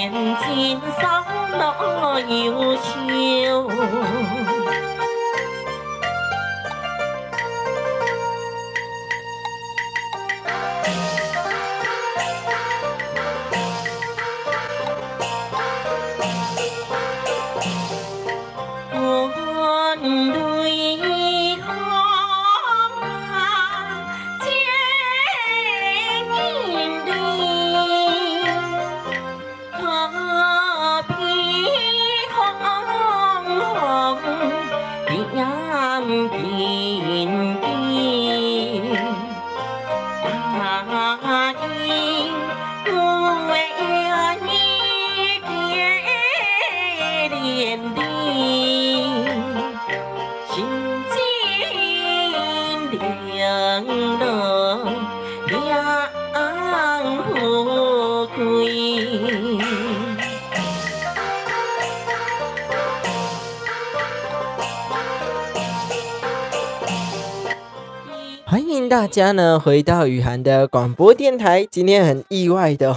连金桑那优秀。欢迎大家呢回到雨涵的广播电台。今天很意外的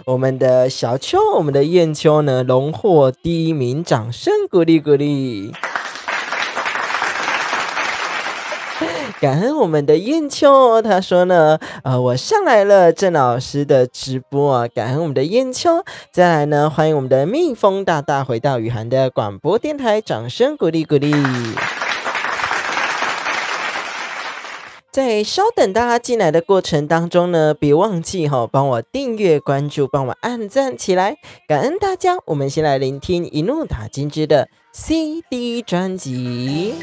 我们的小秋，我们的燕秋呢荣获第1名，掌声鼓励鼓励。感恩我们的燕秋，他说呢，我上来了郑老师的直播啊，感恩我们的燕秋。再来呢，欢迎我们的蜜蜂大大回到雨涵的广播电台，掌声鼓励鼓励。在稍等大家进来的过程当中呢，别忘记帮我订阅关注，帮我按赞起来，感恩大家。我们先来聆听一怒打金枝的 CD 专辑。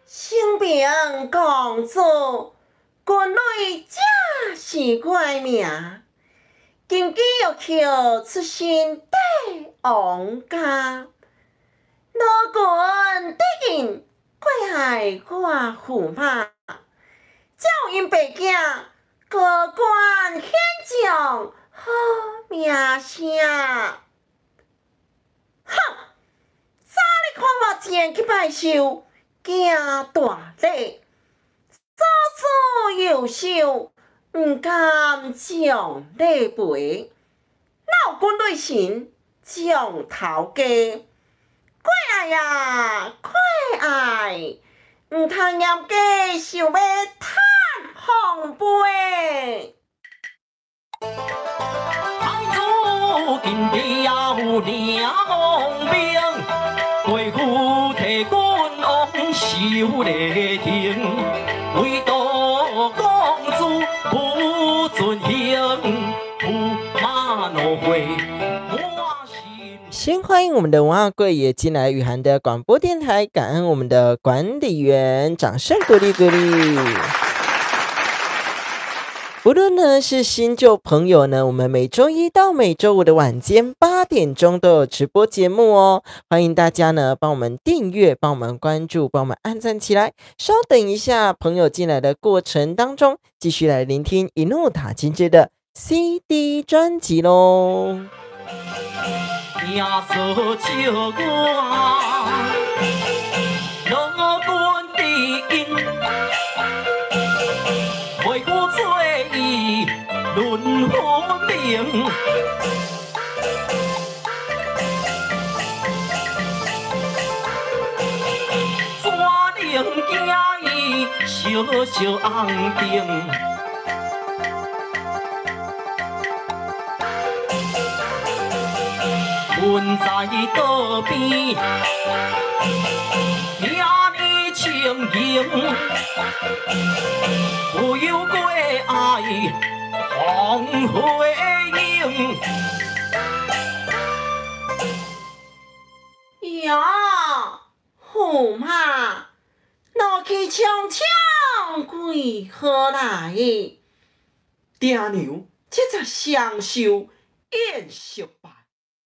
新兵公主，军内正是怪名。金鸡玉扣出身帝王家，老君得应过海我驸马，照因爸囝高官显将好名声。哼！早你看我前去拜寿，行大礼，早子幼秀。不敢将礼陪，闹军队神将头家。怪爱呀，怪爱！唔通严家想要趁红杯。太祖今日要领王兵，为父替君王守礼亭，为多公主。不准行，驸马怒会。先欢迎我们的文化贵也进来雨涵的广播电台，感恩我们的管理员，掌声鼓励鼓励。不论呢是新旧朋友呢，我们每周一到每周五的晚间8点钟都有直播节目哦，欢迎大家呢帮我们订阅，帮我们关注，帮我们按赞起来。稍等一下，朋友进来的过程当中，继续来聆听一怒打金枝的 CD 专辑咯。论好命，抓灵惊伊小小红灯，阮在道边，听你情形，不由过爱。黄回应呀，驸马，怒气冲冲归何来？爹娘这才享受宴席吧。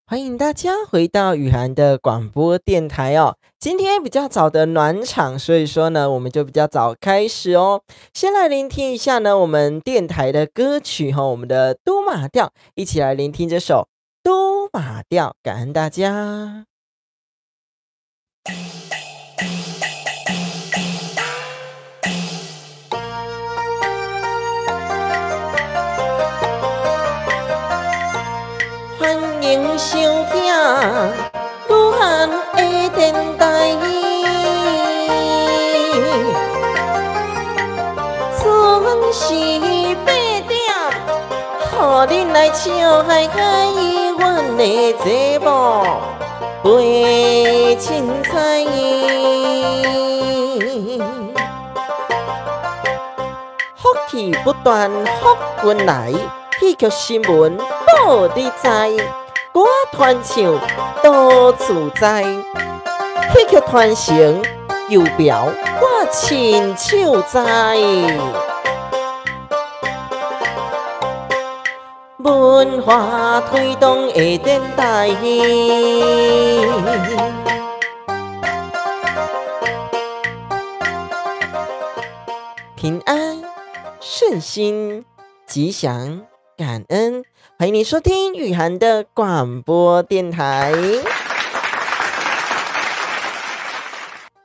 欢迎大家回到雨涵的广播电台哦。今天比较早的暖场，所以说呢，我们就比较早开始哦。先来聆听一下呢，我们电台的歌曲我们的都马调，一起来聆听这首都马调，感恩大家。恁来笑嗨嗨阮的节目陪凊彩。福气不断福运来，戏剧新闻报你知，歌团唱多自在，戏剧团成又表我亲手栽。文化推动的电台，平安顺心吉祥感恩，欢迎你收听雨涵的广播电台。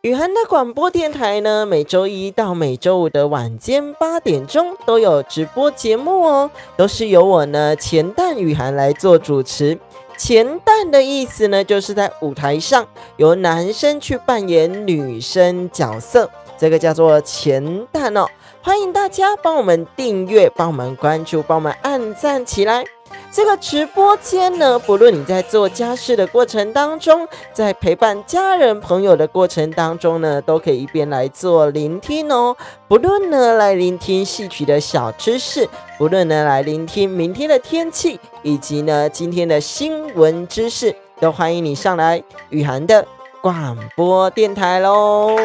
雨涵的广播电台呢，每周一到每周五的晚间8点钟都有直播节目哦，都是由我呢钱蛋雨涵来做主持。钱蛋的意思呢，就是在舞台上由男生去扮演女生角色，这个叫做钱蛋哦。欢迎大家帮我们订阅，帮我们关注，帮我们按赞起来。这个直播间呢，不论你在做家事的过程当中，在陪伴家人朋友的过程当中呢，都可以一边来做聆听哦。不论呢来聆听戏曲的小知识，不论呢来聆听明天的天气，以及呢今天的新闻知识，都欢迎你上来雨涵的广播电台咯。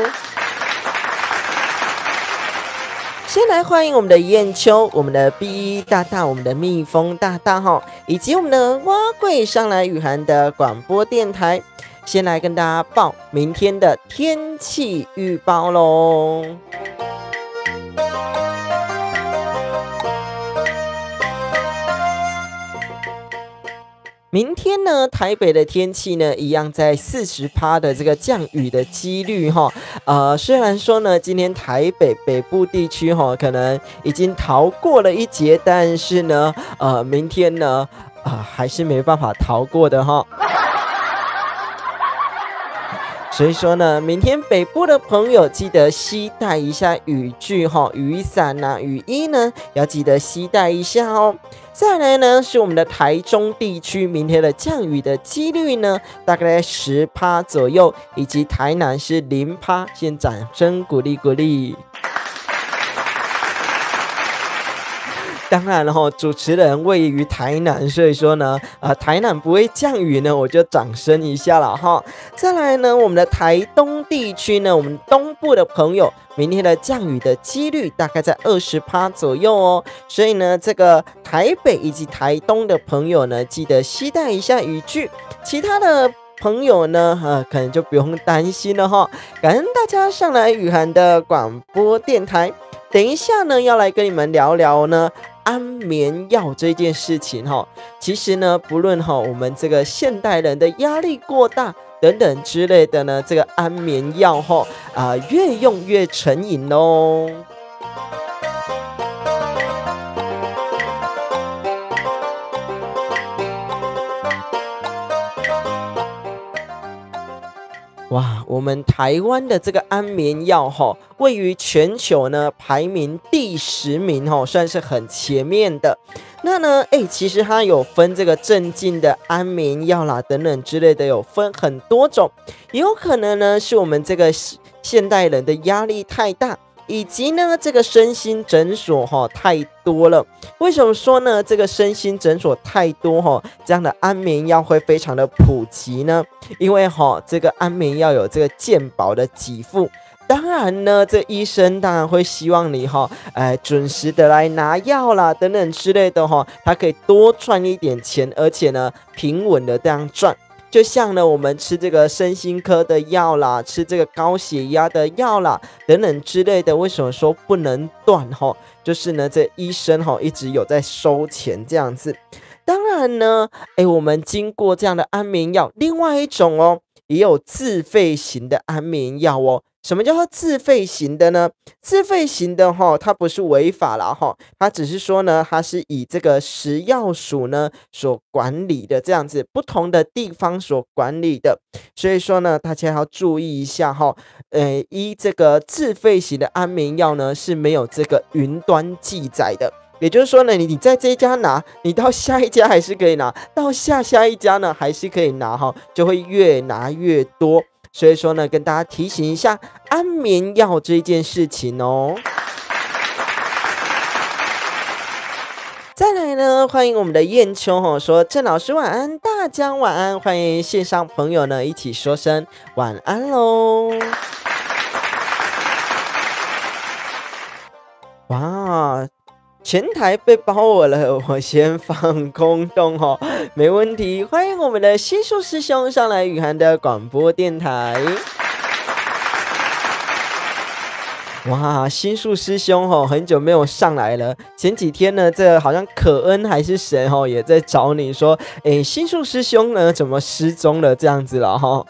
先来欢迎我们的燕秋，我们的 B 大大，我们的蜜蜂大大哈，以及我们的蛙贵上来雨涵的广播电台。先来跟大家报明天的天气预报咯。明天呢，台北的天气呢，一样在40%的这个降雨的几率哈。虽然说呢，今天台北北部地区哈，可能已经逃过了一劫，但是呢，明天呢，还是没办法逃过的哈。所以说呢，明天北部的朋友记得携带一下雨具哈，雨伞啊、雨衣呢，要记得携带一下哦。再来呢，是我们的台中地区，明天的降雨的几率呢，大概在10%左右，以及台南是0%，先掌声鼓励鼓励。当然了哈，主持人位于台南，所以说呢，台南不会降雨呢，我就掌声一下了哈。再来呢，我们的台东地区呢，我们东部的朋友，明天的降雨的几率大概在20%左右哦。所以呢，这个台北以及台东的朋友呢，记得携带一下雨具。其他的朋友呢，可能就不用担心了哈。感恩大家上来雨涵的广播电台。等一下呢，要来跟你们聊聊呢安眠药这件事情哈。其实呢，不论我们这个现代人的压力过大等等之类的呢，这个安眠药越用越成瘾哦。哇，我们台湾的这个安眠药位于全球呢排名第10名算是很前面的。那呢，其实它有分这个镇静的安眠药啦等等之类的，有分很多种，也有可能呢是我们这个现代人的压力太大，以及呢这个身心诊所太多了。为什么说呢这个身心诊所太多这样的安眠药会非常的普及呢？因为这个安眠药有这个健保的给付，当然呢这医生当然会希望你准时的来拿药啦等等之类的他可以多赚一点钱，而且呢平稳的这样赚。就像呢我们吃这个身心科的药啦，吃这个高血压的药啦等等之类的，为什么说不能断就是呢这医生一直有在收钱这样子。当然呢我们经过这样的安眠药，另外一种也有自费型的安眠药哦。什么叫做自费型的呢？自费型的它不是违法啦它只是说呢，它是以这个食药署呢所管理的这样子，不同的地方所管理的。所以说呢，大家要注意一下依这个自费型的安眠药呢是没有这个云端记载的。也就是说呢，你在这一家拿，你到下一家还是可以拿，到下一家呢还是可以拿哈，就会越拿越多。所以说呢，跟大家提醒一下安眠药这件事情哦。再来呢，欢迎我们的燕秋吼说郑老师晚安，大家晚安，欢迎线上朋友呢一起说声晚安喽。哇，全台被包我了，我先放空洞哦，没问题。欢迎我们的西树师兄上来雨涵的广播电台。哇，新树师兄吼很久没有上来了。前几天呢，这好像可恩还是谁吼也在找你说，新树师兄呢怎么失踪了这样子了哈。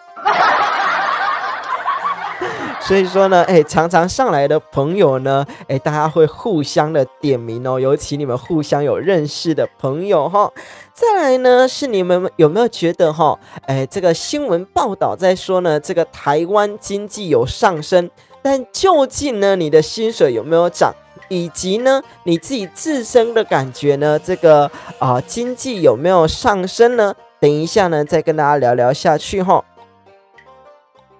所以说呢，常常上来的朋友呢，大家会互相的点名哦，尤其你们互相有认识的朋友哈。再来呢，是你们有没有觉得哈，这个新闻报道在说呢，这个台湾经济有上升。但究竟呢，你的薪水有没有涨，以及呢，你自己自身的感觉呢，这个经济有没有上升呢？等一下呢，再跟大家聊聊下去哈。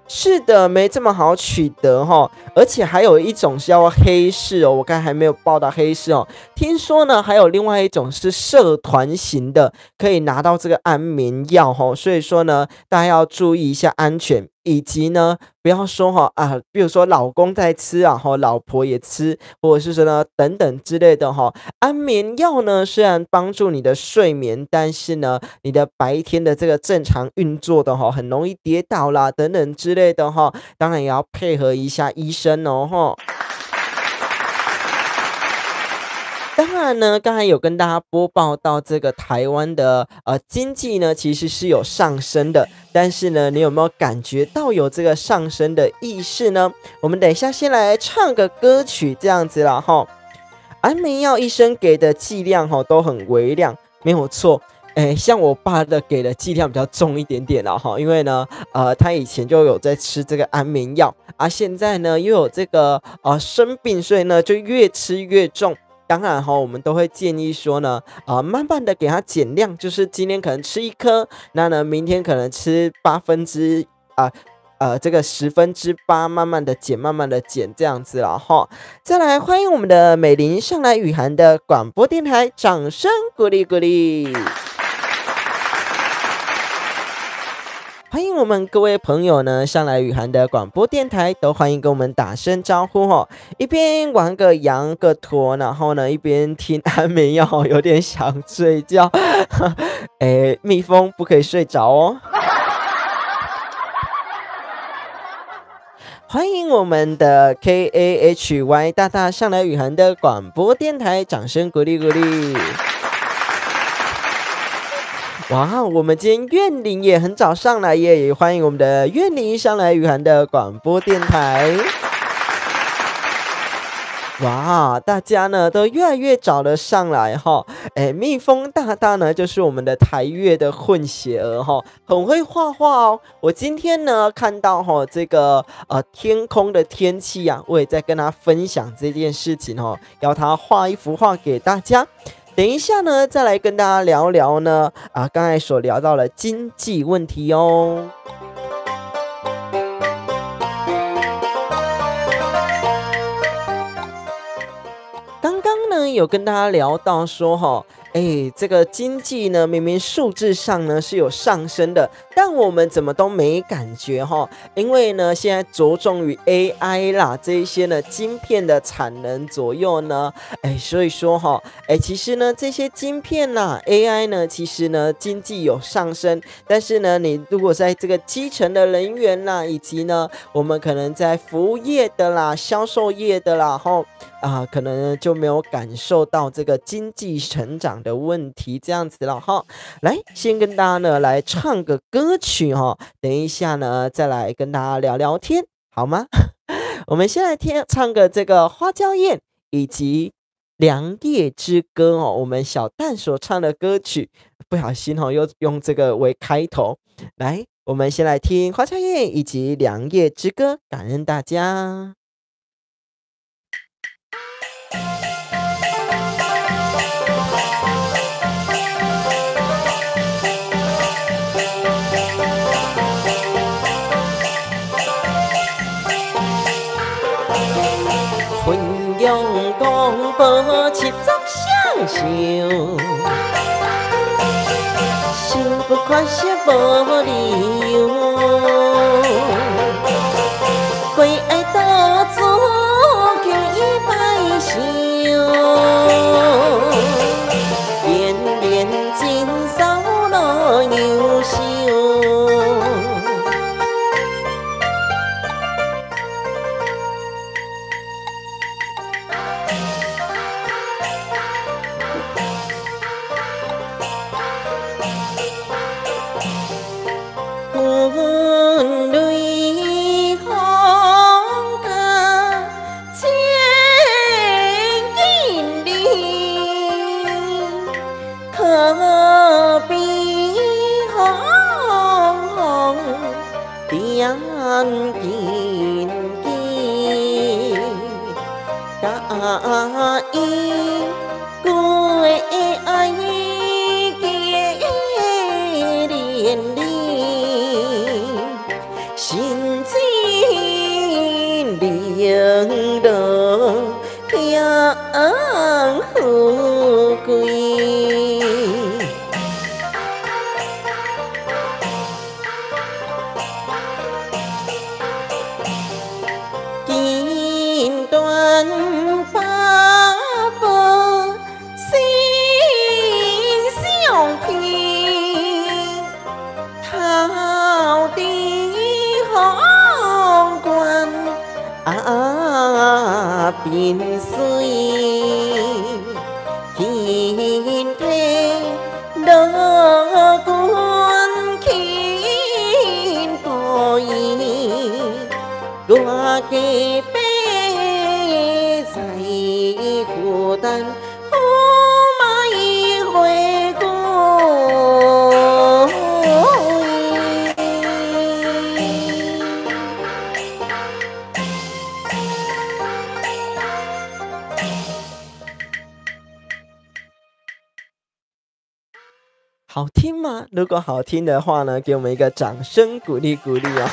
是的，没这么好取得哈，而且还有一种是叫黑市哦，我刚才还没有报到黑市哦。听说呢，还有另外一种是社团型的，可以拿到这个安眠药哈，所以说呢，大家要注意一下安全。以及呢，不要说比如说老公在吃啊，老婆也吃，或者是说呢等等之类的哈。安眠药呢，虽然帮助你的睡眠，但是呢，你的白天的这个正常运作的哈，很容易跌倒啦等等之类的哈。当然也要配合一下医生哦哈。当然呢，刚才有跟大家播报到这个台湾的经济呢，其实是有上升的，但是呢，你有没有感觉到有这个上升的意识呢？我们等一下先来唱个歌曲，这样子啦哈。安眠药医生给的剂量哈都很微量，没有错。像我爸的给的剂量比较重一点点啦哈，因为呢，他以前就有在吃这个安眠药啊，现在呢又有这个生病，所以呢就越吃越重。当然我们都会建议说呢，慢慢的给他减量，就是今天可能吃1颗，那呢明天可能吃这个8%，慢慢的减，慢慢的减这样子了哈。再来欢迎我们的美玲上来雨涵的广播电台，掌声鼓励鼓励。欢迎我们各位朋友呢上来雨涵的广播电台，都欢迎跟我们打声招呼哈。一边玩个羊个驼，然后呢一边听安眠药，有点想睡觉。蜜蜂不可以睡着哦。欢迎我们的 KAHY 大大上来雨涵的广播电台，掌声鼓励鼓励。哇，我们今天苑玲也很早上来耶，也欢迎我们的苑玲上来雨涵的广播电台。哇，大家呢都越来越早的上来哈。蜜蜂大大呢就是我们的台乐的混血儿哈，很会画画哦。我今天呢看到这个天空的天气啊，我也在跟他分享这件事情哈，要他画一幅画给大家。等一下呢，再来跟大家聊聊呢，刚才所聊到的经济问题哦。刚刚呢，有跟大家聊到说这个经济呢，明明数字上呢是有上升的，但我们怎么都没感觉因为呢，现在着重于 AI 啦，这一些呢晶片的产能左右呢，所以说其实呢这些晶片啦 AI 呢，其实呢经济有上升，但是呢你如果在这个基层的人员啦，以及呢我们可能在服务业的啦、销售业的啦，可能就没有感受到这个经济成长的问题，这样子了哈。来，先跟大家呢来唱个歌曲等一下呢再来跟大家聊聊天，好吗？我们先来唱个这个花娇艳以及良夜之歌我们小蛋所唱的歌曲，不小心又用这个为开头。来，我们先来听花娇艳以及良夜之歌，感恩大家。阳光保持作享受，幸福快乐无理由，为爱多做求伊拜寿，连连今扫落优秀。变水天地乐观轻波移，我家悲在孤单，不买回过。好听吗？如果好听的话呢，给我们一个掌声鼓励鼓励哦。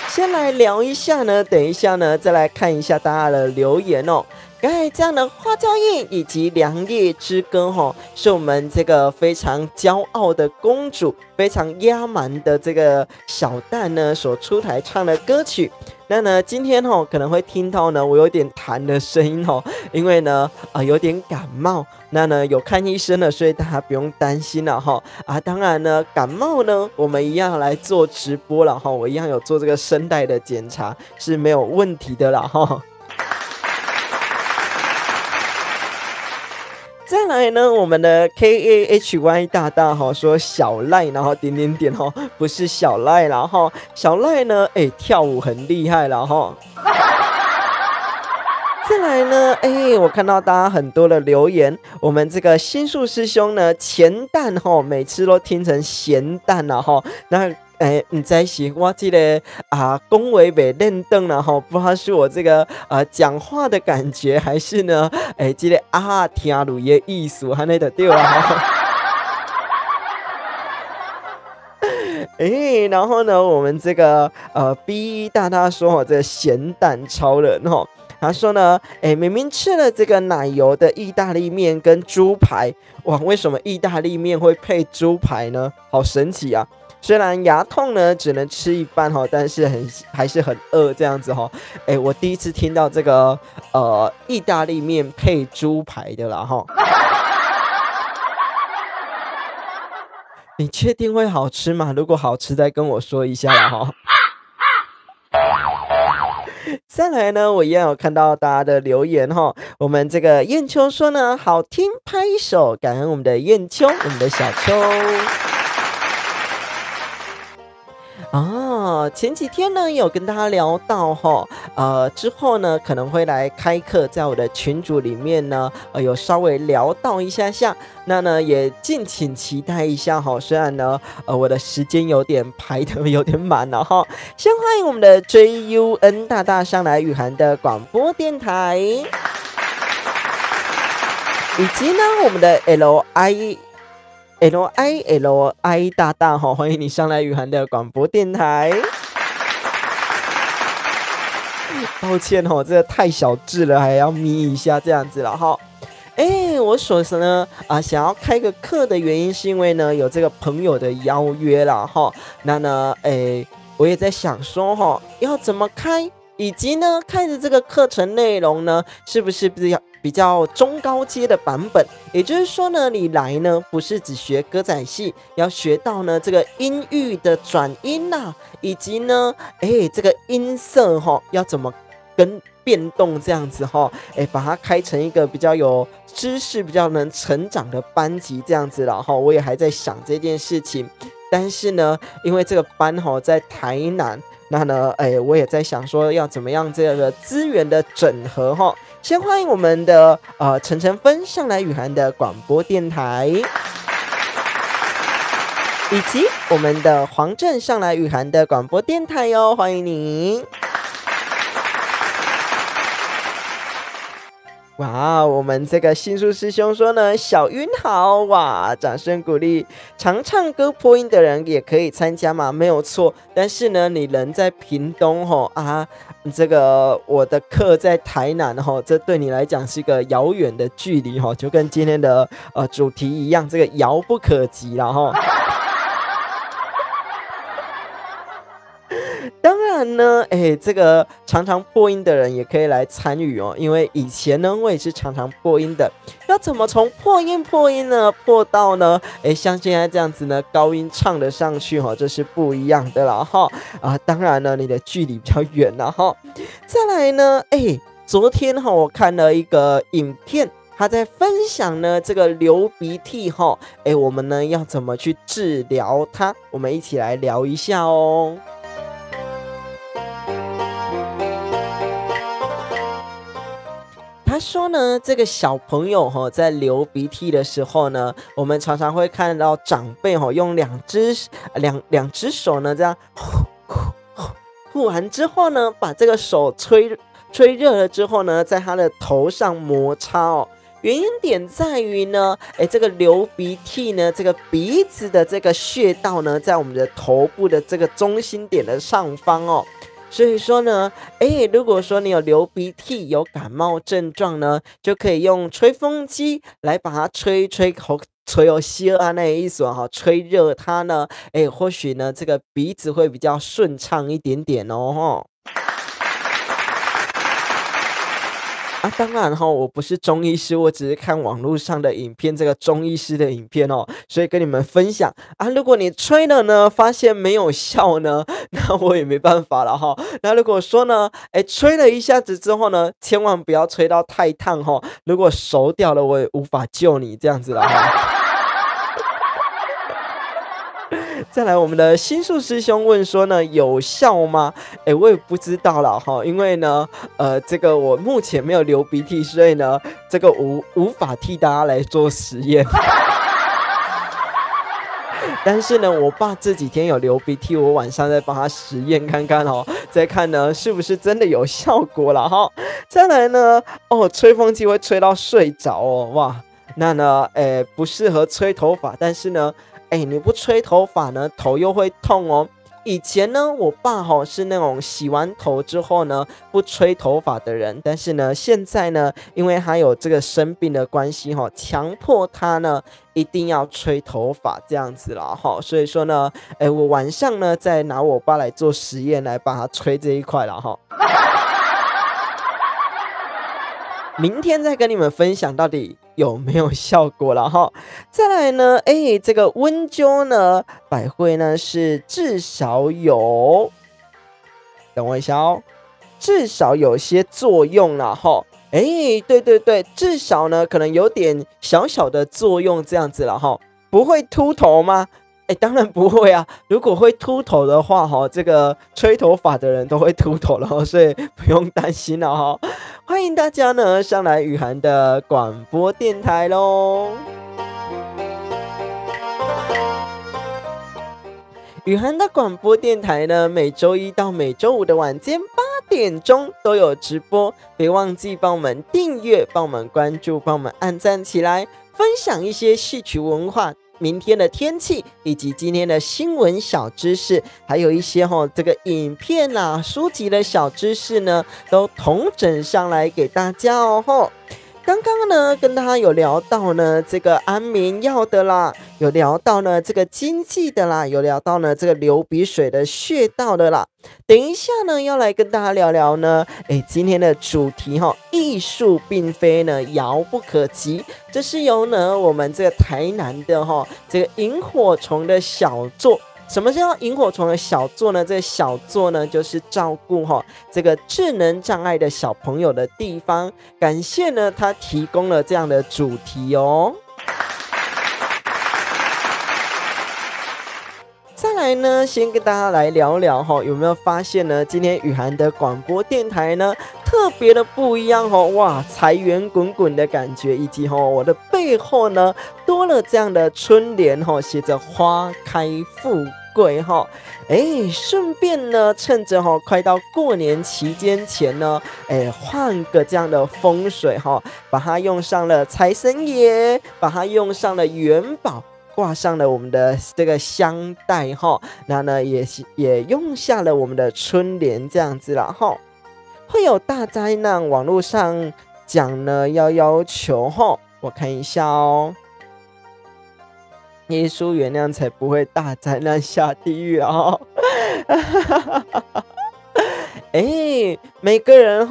先来聊一下呢，等一下呢再来看一下大家的留言哦。刚才这样的花娇印以及良夜之歌哈，是我们这个非常骄傲的公主，非常压蛮的这个小蛋呢所出台唱的歌曲。那呢，今天可能会听到呢我有点痰的声音因为呢有点感冒。那呢有看医生了，所以大家不用担心了当然呢感冒呢我们一样来做直播了我一样有做这个声带的检查是没有问题的啦再来呢，我们的 KAHY 大大说小赖，然后点点点不是小赖啦小赖呢跳舞很厉害啦再来呢，我看到大家很多的留言，我们这个新树师兄呢，钱蛋每次都听成咸蛋啦那不知是我这个讲话没认真啦不知道是我这个讲话的感觉，还是呢这个听录的意思，安尼就对了然后呢，我们这个B 大大说这个咸蛋超人他说呢，明明吃了这个奶油的意大利面跟猪排，哇，为什么意大利面会配猪排呢？好神奇啊！虽然牙痛呢只能吃一半但是还是很饿这样子我第一次听到这个意大利面配猪排的啦你确定会好吃吗？如果好吃再跟我说一下啦再来呢，我一样有看到大家的留言我们这个燕秋说呢，好听，拍手，感恩我们的燕秋，我们的小秋。前几天呢有跟大家聊到之后呢可能会来开课，在我的群组里面呢有稍微聊到一下下，那呢也敬请期待一下虽然呢我的时间有点排得有点满了先欢迎我们的 JUN 大大上来雨涵的广播电台，以及呢我们的 LI 大大欢迎你上来雨涵的广播电台。抱歉哦，这个太小字了，还要眯一下这样子了哈。我所呢想要开个课的原因，是因为呢有这个朋友的邀约啦哈。那呢，我也在想说哈，要怎么开，以及呢开的这个课程内容呢，是不是比较中高阶的版本？也就是说呢，你来呢不是只学歌仔戏，要学到呢这个音域的转音呐，以及呢，这个音色哈要怎么跟变动这样子哈，把它开成一个比较有知识、比较能成长的班级这样子了哈。我也还在想这件事情，但是呢，因为这个班哈在台南，那呢，我也在想说要怎么样这个资源的整合哈。先欢迎我们的陈晨芬上来雨涵的广播电台，以及我们的黄正上来雨涵的广播电台哟，欢迎你。哇，我们这个新树师兄说呢，小晕好哇，掌声鼓励。常唱歌破音的人也可以参加嘛，没有错。但是呢，你人在屏东这个我的课在台南这对你来讲是一个遥远的距离就跟今天的主题一样，这个遥不可及了哈。当然呢，这个常常破音的人也可以来参与哦，因为以前呢，我也是常常破音的。要怎么从破音呢，破到呢，像现在这样子呢，高音唱得上去这是不一样的啦哈。当然呢，你的距离比较远啦哈。再来呢，昨天我看了一个影片。他在分享呢这个流鼻涕我们呢要怎么去治疗它？我们一起来聊一下哦。他说呢，这个小朋友在流鼻涕的时候呢，我们常常会看到长辈用两只手呢这样呼完之后呢，把这个手吹热了之后呢，在他的头上摩擦原因点在于呢，这个流鼻涕呢，这个鼻子的这个穴道呢，在我们的头部的这个中心点的上方所以说呢，如果说你有流鼻涕、有感冒症状呢，就可以用吹风机来把它吹有些那意思吹热它呢，或许呢这个鼻子会比较顺畅一点点哦。当然我不是中医师，我只是看网络上的影片，这个中医师的影片所以跟你们分享如果你吹了呢，发现没有效呢，那我也没办法了那如果说呢，吹了一下子之后呢，千万不要吹到太烫如果熟掉了，我也无法救你这样子了再来，我们的新树师兄问说呢，有效吗？我也不知道了因为呢，这个我目前没有流鼻涕，所以呢，这个无法替大家来做实验。但是呢，我爸这几天有流鼻涕，我晚上再帮他实验看看再看呢是不是真的有效果了再来呢，吹风机会吹到睡着哇，那呢，不适合吹头发，但是呢。你不吹头发呢，头又会痛以前呢，我爸是那种洗完头之后呢不吹头发的人，但是呢，现在呢，因为他有这个生病的关系强迫他呢一定要吹头发这样子啦所以说呢，我晚上呢再拿我爸来做实验，来把他吹这一块啦明天再跟你们分享到底有没有效果了再来呢，这个温灸呢，百会呢是至少有，等我一下至少有些作用了对，至少呢可能有点小小的作用这样子了不会秃头吗？当然不会啊！如果会秃头的话这个吹头发的人都会秃头了所以不用担心了欢迎大家呢上来雨涵的广播电台咯。雨涵的广播电台呢，每周一到每周五的晚间8点钟都有直播，别忘记帮我们订阅、帮我们关注、帮我们按赞起来，分享一些戏曲文化。明天的天气，以及今天的新闻小知识，还有一些这个影片啦、书籍的小知识呢，都统整上来给大家哦。刚刚呢，跟大家有聊到呢这个安眠药的啦，有聊到呢这个经济的啦，有聊到呢这个流鼻水的穴道的啦。等一下呢，要来跟大家聊聊呢，今天的主题艺术并非呢遥不可及，这是由呢我们这个台南的这个萤火虫的小作。什么叫萤火虫的小作呢？这个小作呢，就是照顾这个智能障碍的小朋友的地方。感谢呢，他提供了这样的主题哦。再来呢，先跟大家来聊聊有没有发现呢？今天雨涵的广播电台呢，特别的不一样哇，财源滚滚的感觉，以及我的背后呢，多了这样的春联写着花开富贵顺便呢，趁着快到过年期间前呢，换个这样的风水把它用上了财神爷，把它用上了元宝，挂上了我们的这个香带那呢也用下了我们的春联这样子啦会有大灾难，网络上讲呢要求我看一下哦。耶稣原谅才不会大灾难下地狱哦。每个人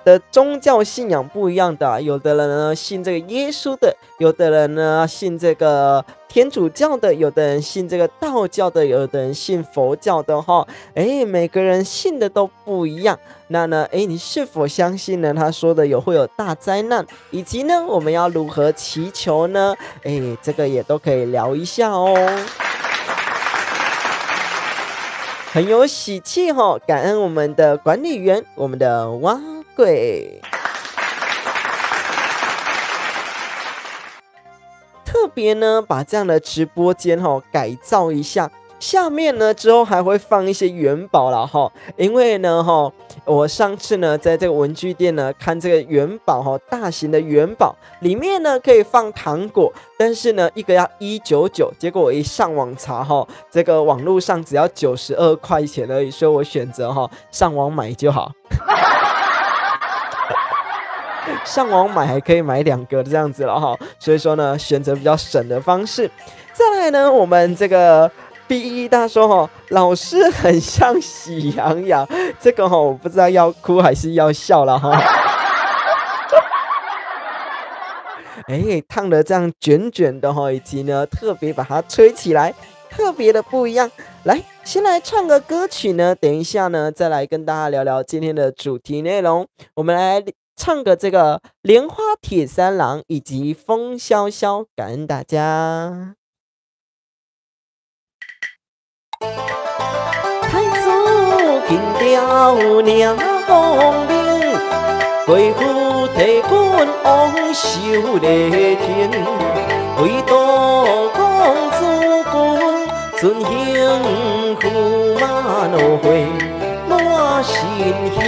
的宗教信仰不一样的，有的人呢信这个耶稣的，有的人呢信这个天主教的，有的人信这个道教的，有的人信佛教的每个人信的都不一样。那呢你是否相信呢他说的会有大灾难，以及呢我们要如何祈求呢？这个也都可以聊一下哦。很有喜气感恩我们的管理员，我们的蛙贵。特别呢把这样的直播间改造一下，下面呢之后还会放一些元宝啦因为呢我上次呢在这个文具店呢看这个元宝大型的元宝里面呢可以放糖果，但是呢一个要199，结果我一上网查这个网络上只要92块钱而已，所以我选择上网买就好。上网买还可以买2个这样子了所以说呢选择比较省的方式。再来呢，我们这个 BE 大说老师很像喜羊羊，这个我不知道要哭还是要笑了烫的这样卷卷的以及呢特别把它吹起来，特别的不一样。来，先来唱个歌曲呢，等一下呢再来跟大家聊聊今天的主题内容。我们来唱个这个莲花铁三郎以及风萧萧，感恩大家。太祖金雕领风铃，贵府提棍王守礼亭，唯独公主君尊幸驸马怒会满心兴。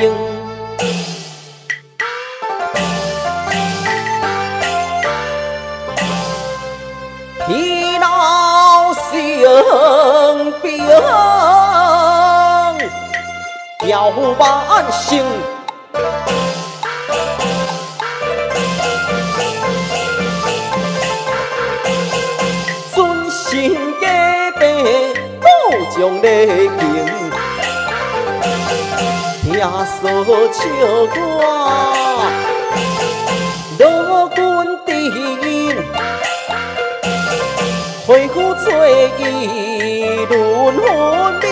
天老生病，要万幸。尊神家弟保重礼敬，听说笑歌，罗君殿。恢复醉意轮魂灵，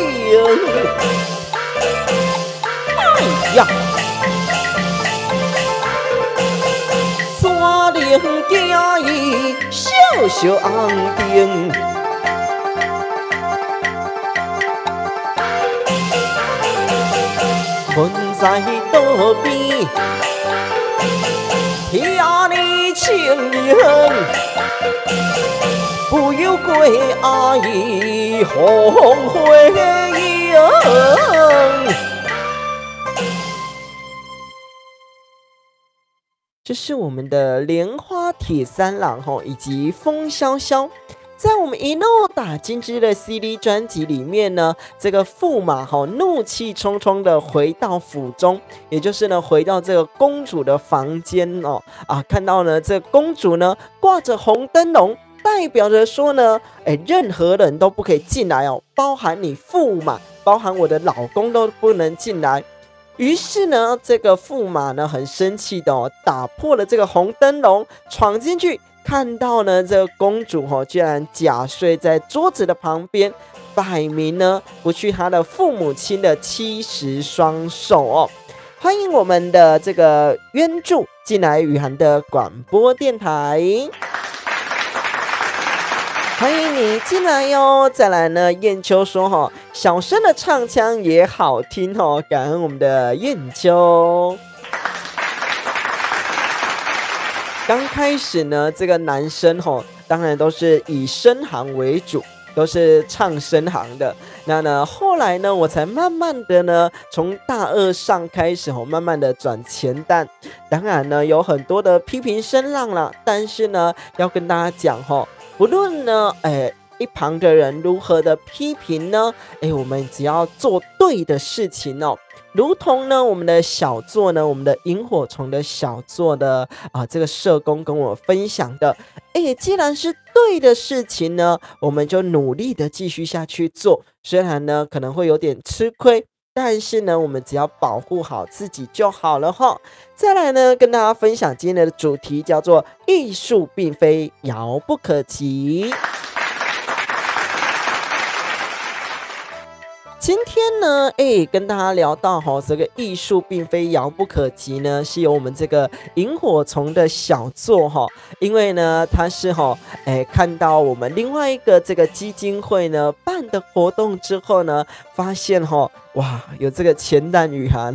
哎呀！山林惊伊小小红灯，困在道边，天里清灵。不由归阿姨红回影。这是我们的莲花铁三郎以及风萧萧。在我们一路打金枝的 CD 专辑里面呢，这个驸马怒气冲冲的回到府中，也就是呢回到这个公主的房间看到呢这个公主呢挂着红灯笼，代表着说呢，任何人都不可以进来包含你驸马，包含我的老公都不能进来。于是呢，这个驸马呢很生气的打破了这个红灯笼，闯进去。看到呢，这个公主居然假睡在桌子的旁边，摆明呢不去她的父母亲的七十双手欢迎我们的这个渊助进来雨涵的广播电台，欢迎你进来哟。再来呢，燕秋说小声的唱腔也好听感恩我们的燕秋。刚开始呢，这个男生当然都是以声行为主，都是唱声行的。那呢，后来呢，我才慢慢的呢，从大二上开始慢慢的转前段。当然呢，有很多的批评声浪啦，但是呢，要跟大家讲不论呢，一旁的人如何的批评呢，我们只要做对的事情如同呢，我们的小作呢，我们的萤火虫的小作的这个社工跟我分享的，既然是对的事情呢，我们就努力的继续下去做。虽然呢可能会有点吃亏，但是呢，我们只要保护好自己就好了再来呢，跟大家分享今天的主题叫做“艺术并非遥不可及”。今天呢，跟大家聊到这个艺术并非遥不可及呢，是由我们这个萤火虫的小作因为呢，他是看到我们另外一个这个基金会呢办的活动之后呢，发现哇，有这个前段雨涵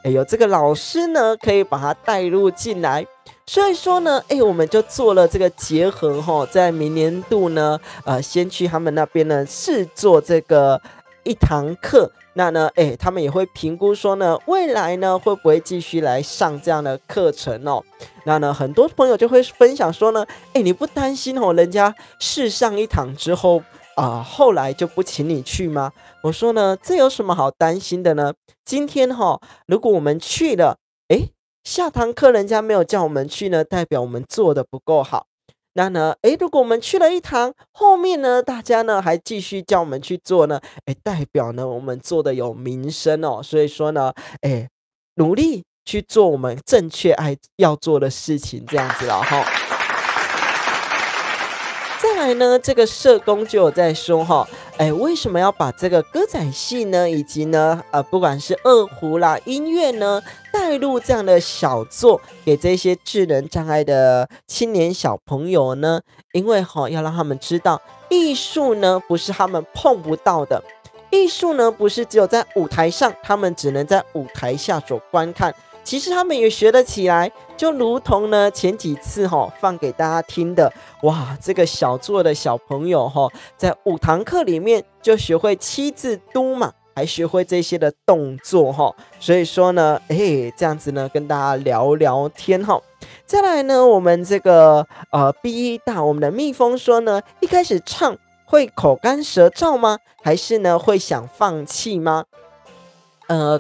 有这个老师呢，可以把它带入进来。所以说呢，我们就做了这个结合在明年度呢，先去他们那边呢试做这个一堂课，那呢，他们也会评估说呢，未来呢会不会继续来上这样的课程那呢，很多朋友就会分享说呢，你不担心人家试上一堂之后后来就不请你去吗？我说呢，这有什么好担心的呢？今天如果我们去了，下堂课人家没有叫我们去呢，代表我们做的不够好。那呢，如果我们去了一堂，后面呢，大家呢还继续叫我们去做呢，代表呢我们做的有名声所以说呢，努力去做我们正确要做的事情，这样子了再来呢，这个社工就有在说为什么要把这个歌仔戏呢，以及呢不管是二胡啦、音乐呢，带入这样的小作给这些智能障碍的青年小朋友呢？因为要让他们知道，艺术呢不是他们碰不到的，艺术呢不是只有在舞台上，他们只能在舞台下所观看。其实他们也学得起来，就如同呢前几次放给大家听的，哇，这个小作的小朋友在5堂课里面就学会7字都嘛，还学会这些的动作所以说呢，这样子呢跟大家聊聊天再来呢，我们这个B1大我们的蜜蜂说呢，一开始唱会口干舌燥吗？还是呢会想放弃吗？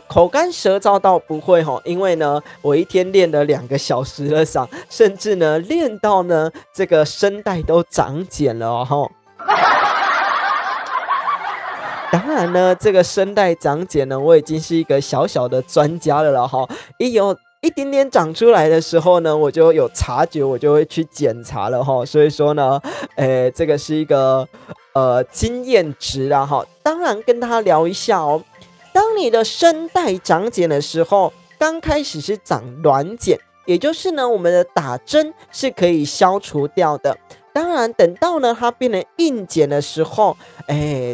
口干舌燥倒不会因为呢，我一天练了2个小时的嗓，甚至呢练到呢这个声带都长茧了当然呢，这个声带长茧呢，我已经是一个小小的专家了一有一点点长出来的时候呢，我就有察觉，我就会去检查了所以说呢，这个是一个经验值啦当然跟大家聊一下当你的声带长茧的时候，刚开始是长软茧，也就是呢，我们的打针是可以消除掉的。当然，等到呢它变成硬茧的时候，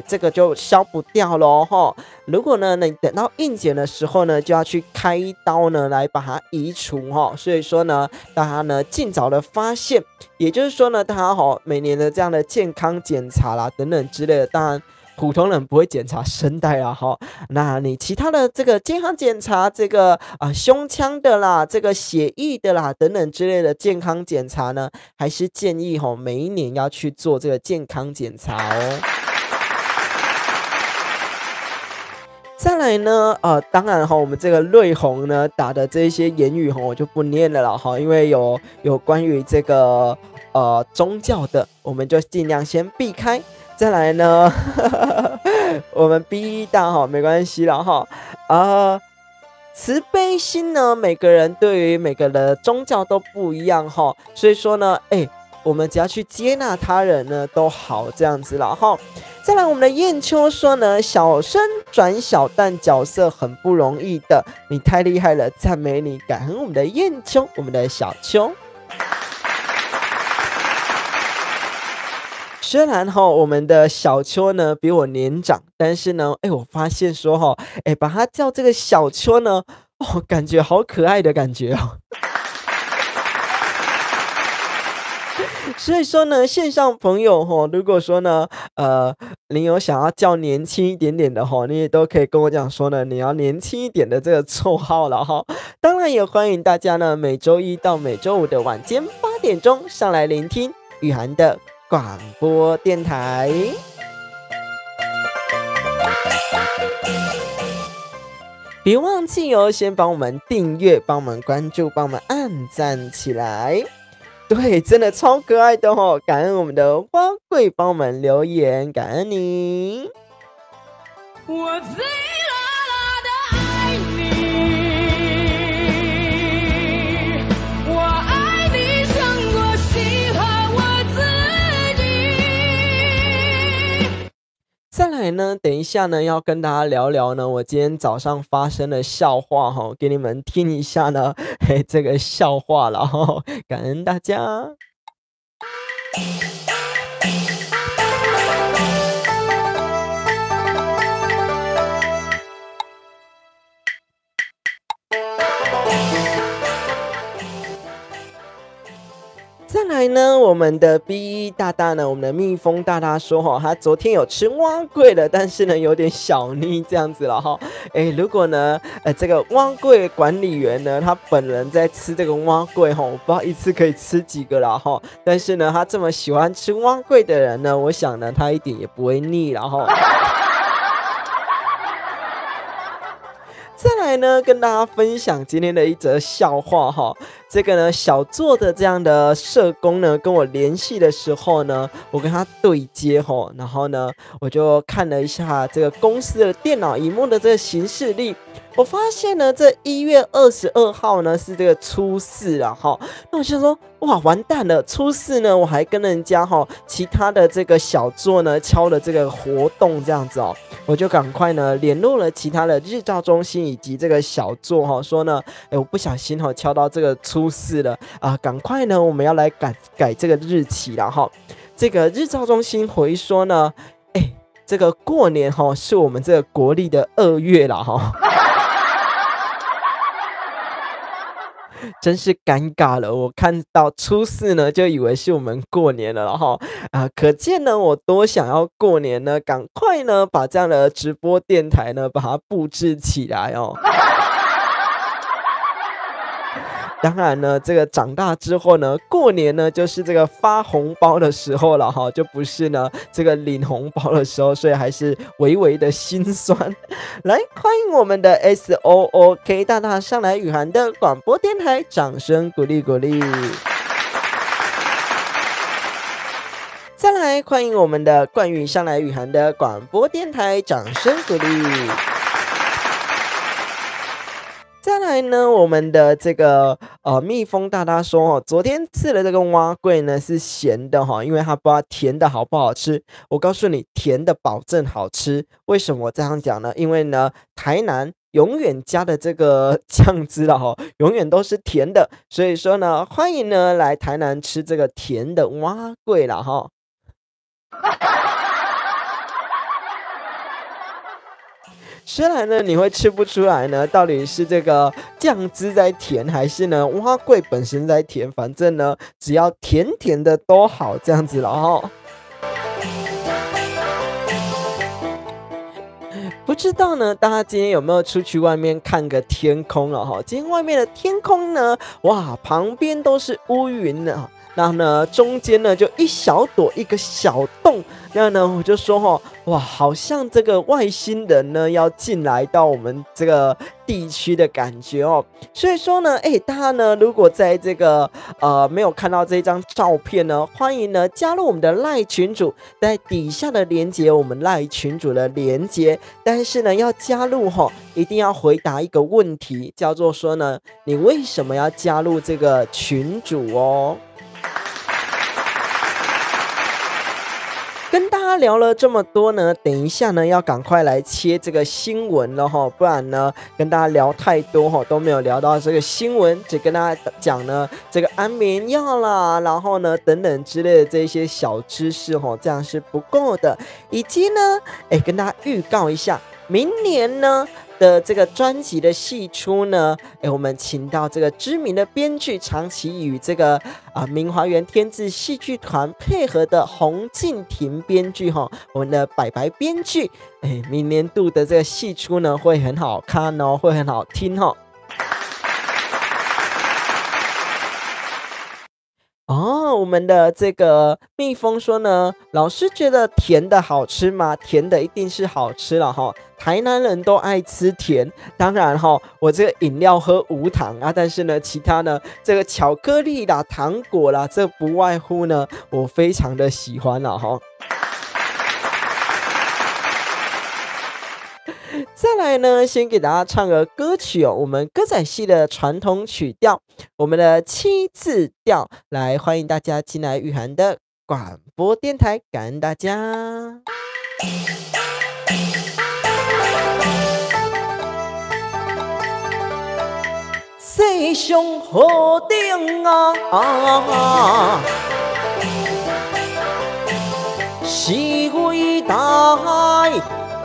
这个就消不掉了如果呢你等到硬茧的时候呢，就要去开刀呢来把它移除所以说呢，大家呢尽早的发现，也就是说呢，大家每年的这样的健康检查啦等等之类的，当然普通人不会检查声带啦哈。那你其他的这个健康检查，这个胸腔的啦，这个血液的啦等等之类的健康检查呢，还是建议每一年要去做这个健康检查哦。再来呢，当然我们这个瑞红呢打的这些言语我就不念了啦因为有关于这个宗教的，我们就尽量先避开。再来呢，我们 B 大没关系啦慈悲心呢，每个人对于每个的宗教都不一样所以说呢，我们只要去接纳他人呢都好这样子啦再来我们的燕秋说呢，小生转小旦角色很不容易的，你太厉害了，赞美你，感恩我们的燕秋，我们的小秋。虽然我们的小秋呢比我年长，但是呢我发现说把他叫这个小秋呢感觉好可爱的感觉所以说呢，线上朋友如果说呢你有想要叫年轻一点点的你也都可以跟我讲说呢，你要年轻一点的这个绰号了当然也欢迎大家呢每周一到每周五的晚间8点钟上来聆听雨涵的广播电台。别忘记先帮我们订阅，帮我们关注，帮我们按赞起来。对，真的超可爱的感恩我们的花贵帮我们留言，感恩你。我最辣辣的爱你，我爱你胜过喜欢我自己。再来呢，等一下呢要跟大家聊聊呢我今天早上发生的笑话给你们听一下呢这个笑话啦感恩大家。再来呢，我们的 B 大大呢，我们的蜜蜂大大说他昨天有吃蛙桂了，但是呢有点小腻这样子了如果呢这个蛙桂管理员呢他本人在吃这个蛙桂我不知道一次可以吃几个啦但是呢他这么喜欢吃蛙桂的人呢，我想呢他一点也不会腻啦再来呢，跟大家分享今天的一则笑话这个呢，小作的这样的社工呢，跟我联系的时候呢，我跟他对接然后呢，我就看了一下这个公司的电脑萤幕的这个行事历，我发现呢，这1月22号呢是这个初4啦那我就说哇完蛋了，初4呢我还跟人家其他的这个小作呢敲了这个活动这样子我就赶快呢联络了其他的日照中心以及这个小作说呢我不小心敲到这个初4了赶快呢我们要来改这个日期啦这个日照中心回说呢这个过年是我们这个国历的2月啦真是尴尬了，我看到初4呢就以为是我们过年了可见呢我多想要过年呢，赶快呢把这样的直播电台呢把它布置起来当然呢，这个长大之后呢，过年呢就是这个发红包的时候了就不是呢这个领红包的时候，所以还是微微的心酸。来，欢迎我们的 SOOK 大大上来雨涵的广播电台，掌声鼓励鼓励。再来，欢迎我们的冠宇上来雨涵的广播电台，掌声鼓励。再来呢，我们的这个蜜蜂大大说昨天吃的这个蛙桂呢是咸的因为他不知道甜的好不好吃。我告诉你，甜的保证好吃。为什么我这样讲呢？因为呢，台南永远加的这个酱汁永远都是甜的，所以说呢，欢迎呢来台南吃这个甜的蛙桂啦虽然呢你会吃不出来呢到底是这个酱汁在甜还是呢蛙桂本身在甜，反正呢只要甜甜的都好这样子了不知道呢，大家今天有没有出去外面看个天空了哈？今天外面的天空呢，哇，旁边都是乌云呢，然后呢，中间呢就一小朵一个小洞，那呢我就说哈，哇，好像这个外星人呢要进来到我们这个地区的感觉哦。所以说呢，大家呢如果在这个没有看到这张照片呢，欢迎呢加入我们的赖群组，在底下的连结我们赖群组的连结，但是呢要加入哈，一定要回答一个问题，叫做说呢，你为什么要加入这个群组哦？跟大家聊了这么多呢，等一下呢要赶快来切这个新闻了哈，不然呢跟大家聊太多哈都没有聊到这个新闻，只跟大家讲呢这个安眠药啦，然后呢等等之类的这些小知识哈，这样是不够的。以及呢，跟大家预告一下，明年呢的这个专辑的释出呢，我们请到这个知名的编剧，长期与这个明华园天字戏剧团配合的洪敬庭编剧哈，我们的白白编剧，明年度的这个释出呢会很好看哦，会很好听哦。我们的这个蜜蜂说呢，老师觉得甜的好吃吗？甜的一定是好吃了哈，台南人都爱吃甜，当然哈，我这个饮料喝无糖啊，但是呢，其他呢，这个巧克力啦、糖果啦，这不外乎呢，我非常的喜欢了哈。再来呢，先给大家唱个歌曲哦，我们歌仔戏的传统曲调，我们的七字调，来欢迎大家进来御寒的广播电台，感恩大家。世上好顶啊，是伟大，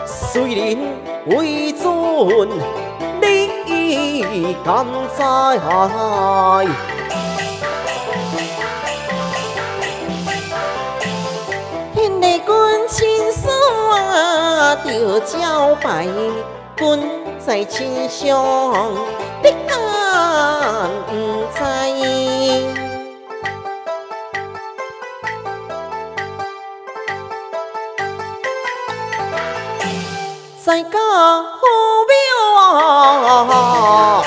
虽然为尊，你敢知？天地君亲手着招牌，君在亲上，你敢不知？在家好庙啊，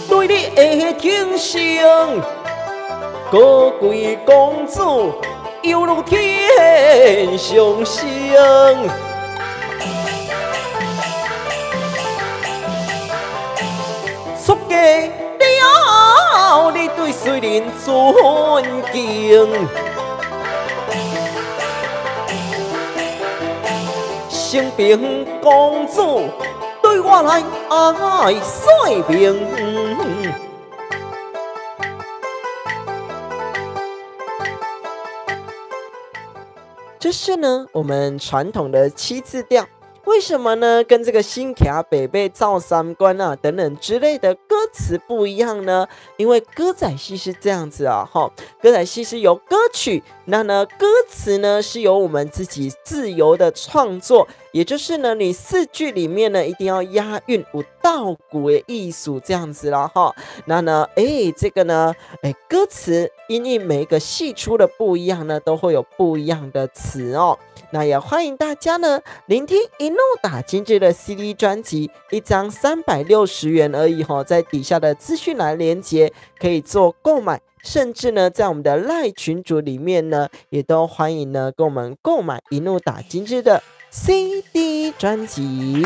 对你的挺身，高贵公主犹如天上升。出家了，你对谁人尊敬？生平公主对我来爱说明，这是呢我们传统的七字调。为什么呢？跟这个新卡北北造三观啊等等之类的歌词不一样呢？因为歌仔戏是这样子啊，歌仔戏是由歌曲，那呢歌词呢是由我们自己自由的创作，也就是呢你四句里面呢一定要押韵，有道鼓的艺术这样子啦哈。那呢这个呢歌词因应每一个戏出的不一样呢，都会有不一样的词哦。那也欢迎大家呢聆听一怒打金枝的 CD 专辑，一张360元而已哈，在底下的资讯栏连结可以做购买，甚至呢在我们的赖群组里面呢，也都欢迎呢跟我们购买一怒打金枝的 CD 专辑。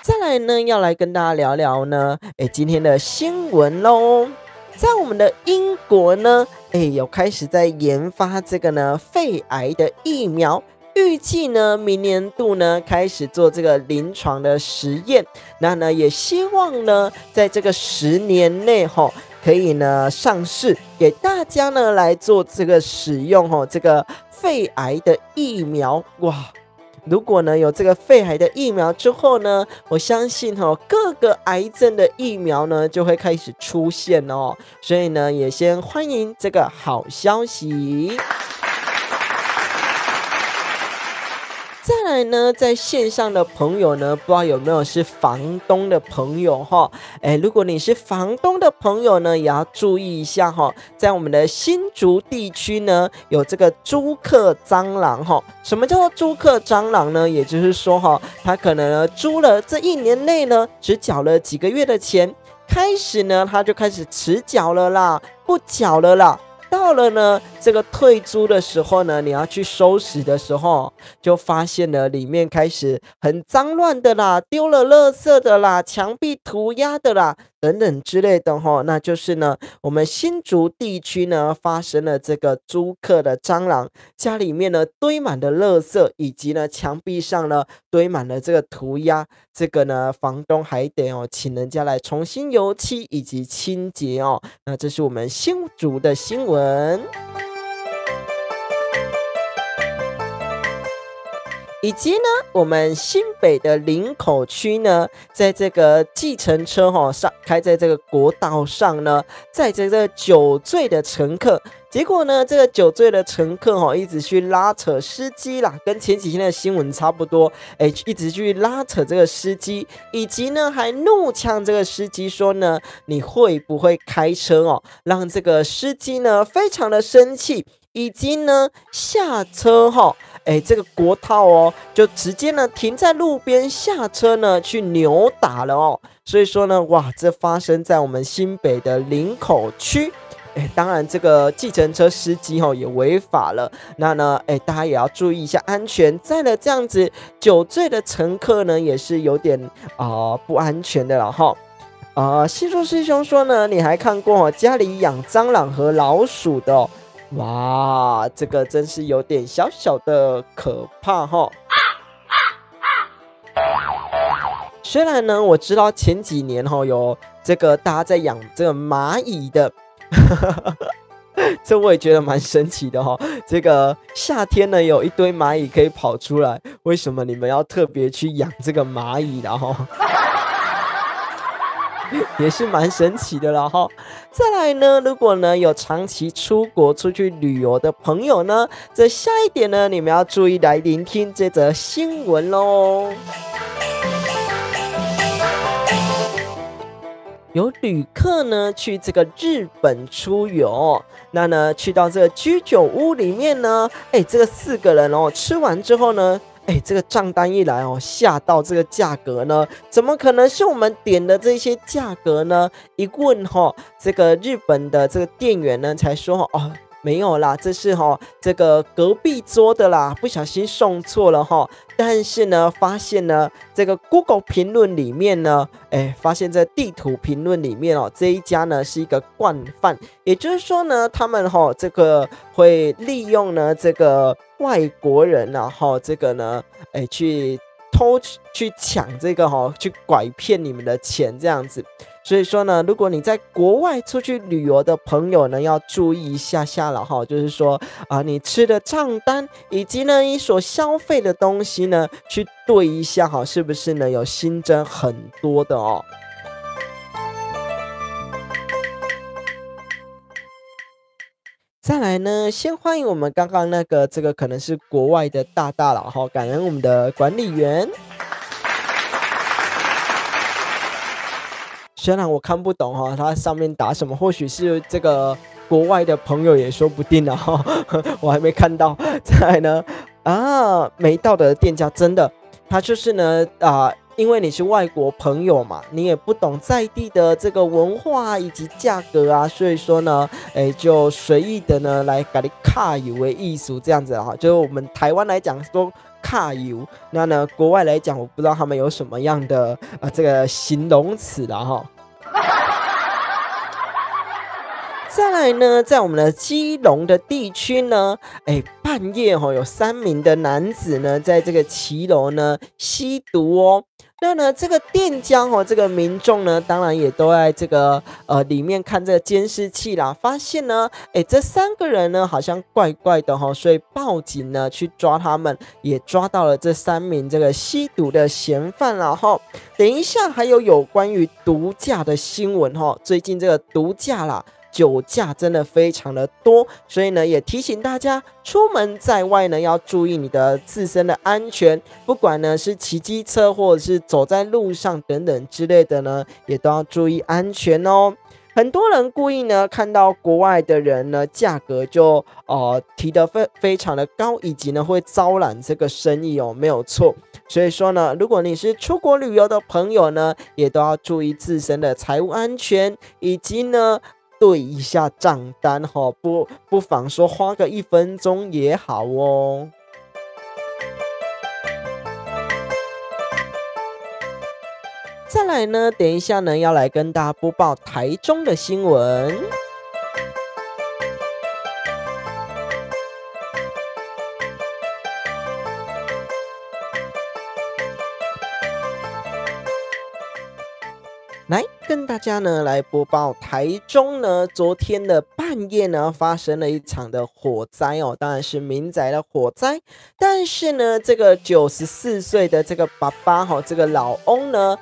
再来呢，要来跟大家聊聊呢，今天的新闻咯。在我们的英国呢，有开始在研发这个呢肺癌的疫苗，预计呢明年度呢开始做这个临床的实验，那呢也希望呢在这个10年内可以呢上市，给大家呢来做这个使用这个肺癌的疫苗。哇！如果呢有这个肺癌的疫苗之后呢，我相信各个癌症的疫苗呢就会开始出现哦。所以呢，也先欢迎这个好消息。再来呢，在线上的朋友呢，不知道有没有是房东的朋友哈？如果你是房东的朋友呢，也要注意一下哈，在我们的新竹地区呢，有这个租客蟑螂哈。什么叫做租客蟑螂呢？也就是说哈，他可能呢租了这1年内呢，只缴了几个月的钱，开始呢他就开始迟缴了啦，不缴了啦。到了呢这个退租的时候呢，你要去收拾的时候，就发现了里面开始很脏乱的啦，丢了垃圾的啦，墙壁涂鸦的啦，等等之类的齁。那就是呢我们新竹地区呢发生了这个租客的蟑螂，家里面呢堆满了垃圾，以及呢墙壁上呢堆满了这个涂鸦，这个呢房东还得请人家来重新油漆以及清洁哦。那这是我们新竹的新闻。以及呢我们新北的林口区呢，在这个计程车上开在这个国道上呢，载着这个酒醉的乘客，结果呢这个酒醉的乘客一直去拉扯司机啦，跟前几天的新闻差不多，一直去拉扯这个司机，以及呢还怒呛这个司机说呢，你会不会开车让这个司机呢非常的生气，以及呢下车这个国道就直接呢停在路边，下车呢去扭打了所以说呢，哇，这发生在我们新北的林口区。当然这个计程车司机也违法了，那呢大家也要注意一下安全，载了这样子酒醉的乘客呢也是有点不安全的了哈。新竹师兄说呢，你还看过家里养蟑螂和老鼠的哇，这个真是有点小小的可怕齁。虽然呢我知道前几年有这个大家在养这个蚂蚁的这我也觉得蛮神奇的这个夏天呢有一堆蚂蚁可以跑出来，为什么你们要特别去养这个蚂蚁啦也是蛮神奇的啦哈。再来呢，如果呢有长期出国出去旅游的朋友呢，这下一点呢你们要注意来聆听这则新闻咯。有旅客呢去这个日本出游，那呢去到这个居酒屋里面呢，这个4个人吃完之后呢，这个账单一来吓到，这个价格呢怎么可能是我们点的这些价格呢？一问这个日本的这个店员呢才说没有啦，这是这个隔壁桌的啦，不小心送错了但是呢发现呢这个 Google 评论里面呢发现这地图评论里面这一家呢是一个惯犯，也就是说呢他们这个会利用呢这个外国人这个呢去抢这个去拐骗你们的钱这样子。所以说呢，如果你在国外出去旅游的朋友呢，要注意一下下了就是说你吃的账单以及呢你所消费的东西呢，去对一下是不是呢有新增很多的再来呢，先欢迎我们刚刚那个这个可能是国外的大大佬感恩我们的管理员。虽然我看不懂它上面打什么，或许是这个国外的朋友也说不定我还没看到。再来呢没道德的店家真的，他就是呢因为你是外国朋友嘛，你也不懂在地的这个文化以及价格所以说呢就随意的呢来给你卡油为艺术这样子就是我们台湾来讲说卡油，那呢国外来讲我不知道他们有什么样的这个形容词啦再来呢，在我们的基隆的地区呢，半夜有3名的男子呢，在这个骑楼呢吸毒那呢，这个店家这个民众呢，当然也都在这个里面看这个监视器啦，发现呢，这3个人呢好像怪怪的所以报警呢去抓他们，也抓到了这3名这个吸毒的嫌犯啦等一下还有关于毒驾的新闻最近这个毒驾啦酒驾真的非常的多，所以呢也提醒大家出门在外呢要注意你的自身的安全，不管呢是骑机车或者是走在路上等等之类的呢，也都要注意安全哦。很多人故意呢看到国外的人呢价格就提得非常的高，以及呢会招揽这个生意哦，没有错。所以说呢，如果你是出国旅游的朋友呢，也都要注意自身的财务安全，以及呢对一下账单哈，不妨说花个1分钟也好哦。再来呢，等一下呢要来跟大家播报台中的新闻。来跟大家呢来播报台中呢昨天的半夜呢发生了一场的火灾哦，当然是民宅的火灾。但是呢这个94岁的这个爸爸这个老翁呢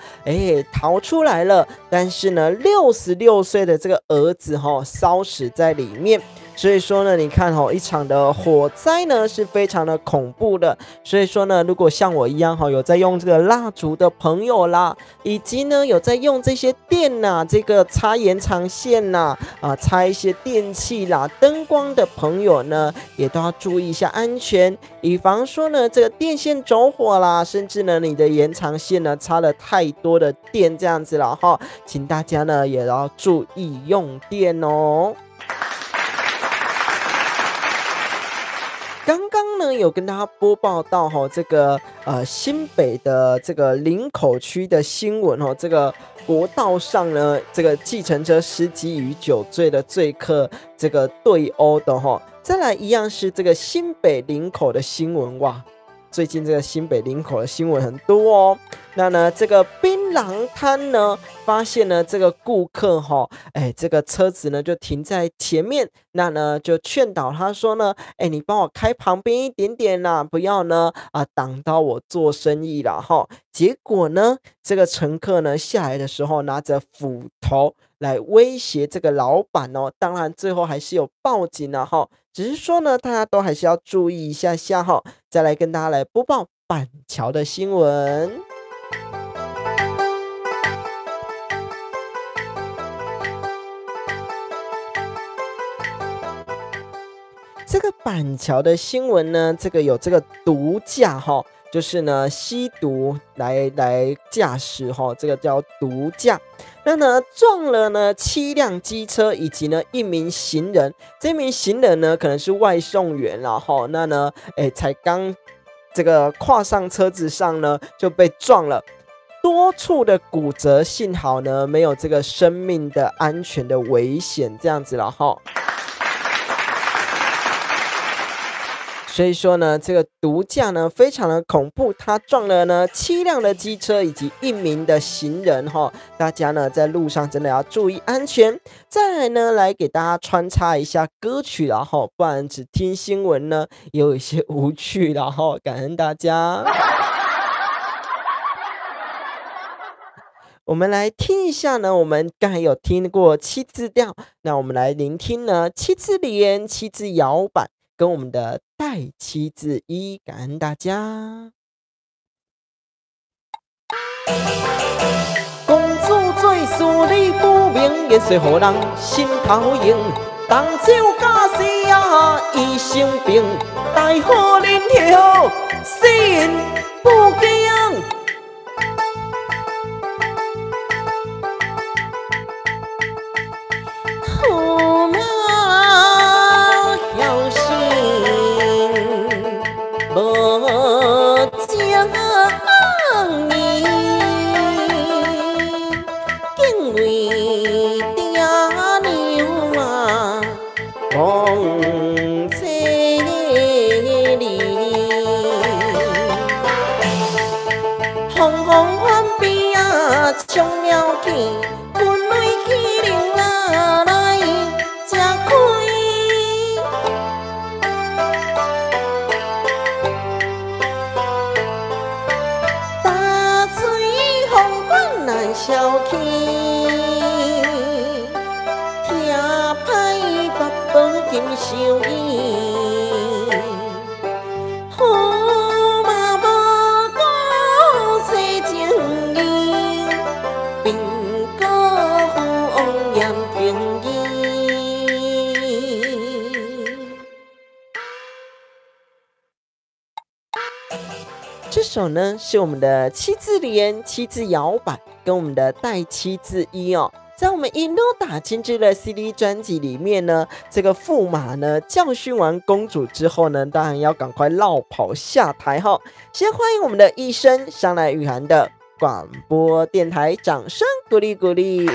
逃出来了，但是呢66岁的这个儿子烧死在里面。所以说呢，你看一场的火灾呢是非常的恐怖的。所以说呢，如果像我一样有在用这个蜡烛的朋友啦，以及呢有在用这些电呐，这个插延长线呐，插一些电器啦、灯光的朋友呢，也都要注意一下安全，以防说呢这个电线走火啦，甚至呢你的延长线呢插了太多的电这样子了哈，请大家呢也要注意用电哦。刚刚呢有跟大家播报到这个新北的这个林口区的新闻这个国道上呢这个计程车司机与酒醉的醉客这个对殴的再来一样是这个新北林口的新闻。哇，最近这个新北林口的新闻很多哦。那呢这个槟榔摊呢发现呢这个顾客这个车子呢就停在前面，那呢就劝导他说呢你帮我开旁边一点点啦，不要呢挡到我做生意啦结果呢这个乘客呢下来的时候拿着斧头来威胁这个老板哦，当然最后还是有报警了只是说呢大家都还是要注意一下下再来跟大家来播报板桥的新闻。这个板桥的新闻呢，这个有这个毒驾就是呢吸毒来驾驶这个叫毒驾。那呢撞了呢7辆机车以及呢1名行人，这名行人呢可能是外送员啦那呢才刚这个跨上车子上呢就被撞了，多处的骨折，幸好呢没有这个生命的安全的危险这样子了所以说呢这个毒驾呢非常的恐怖，他撞了呢7辆的机车以及1名的行人大家呢在路上真的要注意安全。再来呢来给大家穿插一下歌曲啦不然只听新闻呢也有一些无趣啦感恩大家。我们来听一下呢，我们刚才有听过7字调，那我们来聆听呢7字连、7字摇板跟我们的带7字1，感恩大家。公主最事你不明，言说予人心头用。东酒假死啊，伊生病，大好人后心不惊。驸马孝心无将义，敬畏爹娘啊，望千里。红红番边啊，冲了去，分类去灵啊来吃开。大水风管难消去，听收伊，好嘛无顾世情义，并个红颜情意。这首呢是我们的七字连、七字摇摆跟我们的带七字一哦。在我们一路打金枝的 CD 专辑里面呢，这个驸马呢教训完公主之后呢，当然要赶快绕跑下台哈。先欢迎我们的医生上来御寒的广播电台，掌声鼓励鼓励。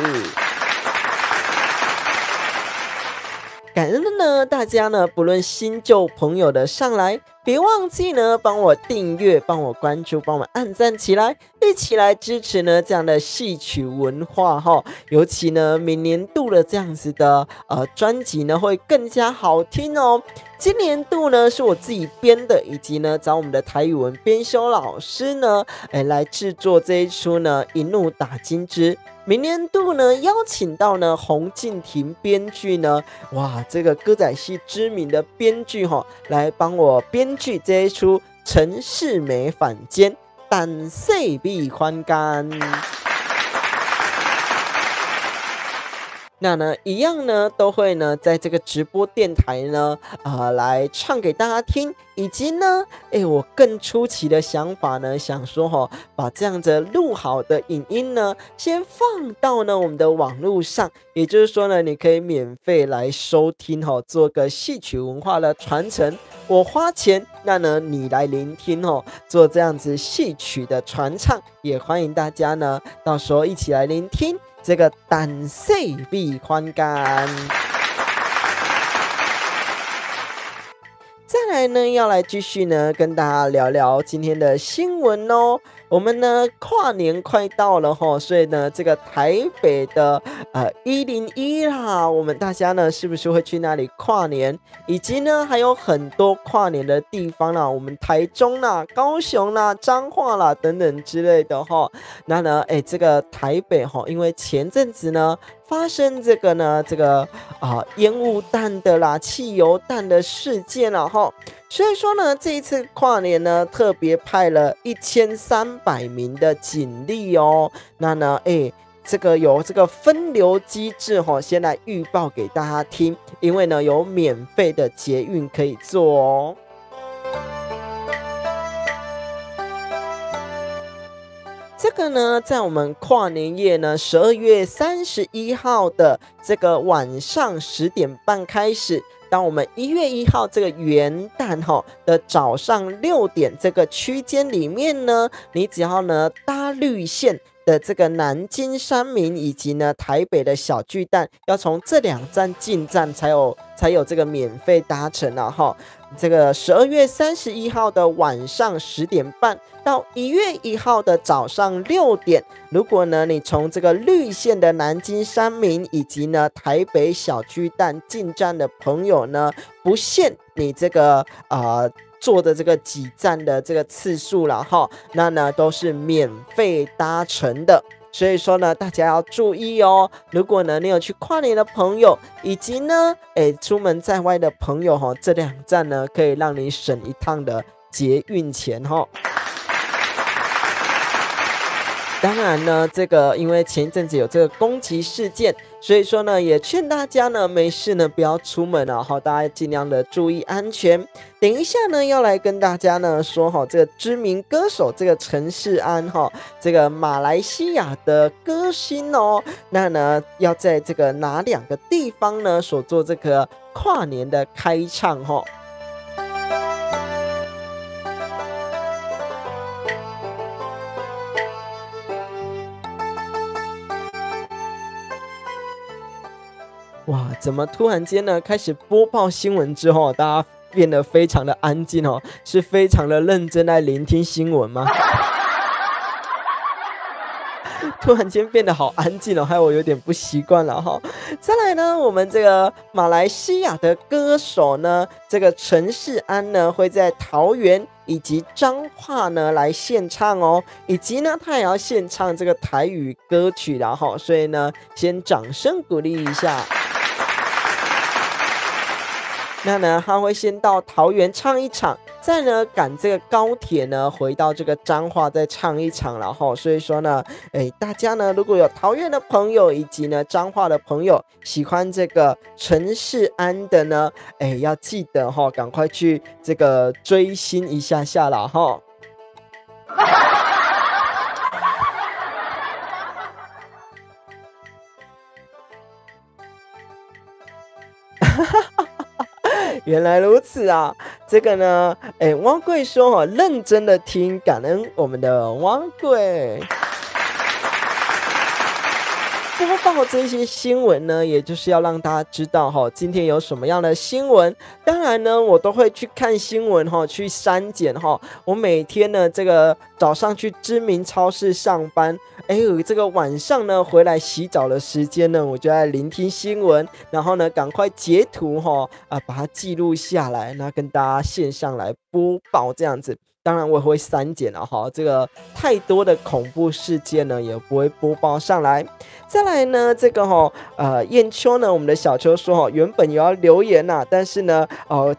感恩的呢，大家呢不论新旧朋友的上来，别忘记呢帮我订阅、帮我关注、帮我按赞起来，一起来支持呢这样的戏曲文化哈。尤其呢明年度的这样子的专辑呢会更加好听哦。今年度呢是我自己编的，以及呢找我们的台语文编修老师呢来制作这一出呢一怒打金枝。明年度呢邀请到呢洪敬亭编剧呢，哇，这个歌仔戏知名的编剧来帮我编剧这一出陈世美反间但细必宽干。那呢，一样呢，都会呢，在这个直播电台呢，来唱给大家听，以及呢，我更出奇的想法呢，想说把这样子录好的影音呢，先放到呢我们的网络上，也就是说呢，你可以免费来收听做个戏曲文化的传承。我花钱，那呢你来聆听做这样子戏曲的传唱，也欢迎大家呢，到时候一起来聆听。这个但细必宽干。再来呢，要来继续呢跟大家聊聊今天的新闻哦。我们呢跨年快到了所以呢这个台北的101啦，我们大家呢是不是会去那里跨年？以及呢还有很多跨年的地方啦，我们台中啦、高雄啦、彰化啦等等之类的那呢这个台北因为前阵子呢发生这个烟雾弹的啦、汽油弹的事件啦所以说呢，这一次跨年呢，特别派了1300名的警力哦。那呢，这个有这个分流机制先来预报给大家听，因为呢有免费的捷运可以坐哦。这个呢，在我们跨年夜呢，12月31号的这个晚上10点半开始。当我们1月1号这个元旦的早上6点这个区间里面呢，你只要呢搭绿线的这个南京三民以及呢台北的小巨蛋，要从这2站进站才有这个免费搭乘了这个12月31号的晚上10点半到1月1号的早上6点，如果呢你从这个绿线的南京三民以及呢台北小巨蛋进站的朋友呢，不限你这个坐的这个几站的这个次数了那呢都是免费搭乘的。所以说呢，大家要注意哦。如果呢你有去跨年的朋友，以及呢出门在外的朋友这2站呢可以让你省一趟的捷运钱当然呢，这个因为前一阵子有这个攻击事件，所以说呢，也劝大家呢没事呢不要出门大家尽量的注意安全。等一下呢，要来跟大家呢说这个知名歌手这个陈世安这个马来西亚的歌星那呢要在这个哪2个地方呢所做这个跨年的开唱哇，怎么突然间呢开始播报新闻之后，大家变得非常的安静是非常的认真来聆听新闻吗？突然间变得好安静害我有点不习惯了再来呢，我们这个马来西亚的歌手呢，这个陈世安呢会在桃园以及彰化呢来献唱以及呢他也要献唱这个台语歌曲所以呢先掌声鼓励一下。那呢，他会先到桃园唱一场，再呢赶这个高铁呢回到这个彰化再唱一场，然后所以说呢，大家呢如果有桃园的朋友以及呢彰化的朋友喜欢这个陈世安的呢，要记得赶快去这个追星一下下啦哈。原来如此啊！这个呢，汪贵说认真的听，感恩我们的汪贵。播报这些新闻呢，也就是要让大家知道今天有什么样的新闻。当然呢，我都会去看新闻去删减我每天呢，这个早上去知名超市上班，这个晚上呢回来洗澡的时间呢，我就在聆听新闻，然后呢赶快截图把它记录下来，那跟大家线上来播报这样子。当然我也会删减了这个太多的恐怖事件呢也不会播报上来。再来呢，这个燕秋呢，我们的小秋说原本也要留言但是呢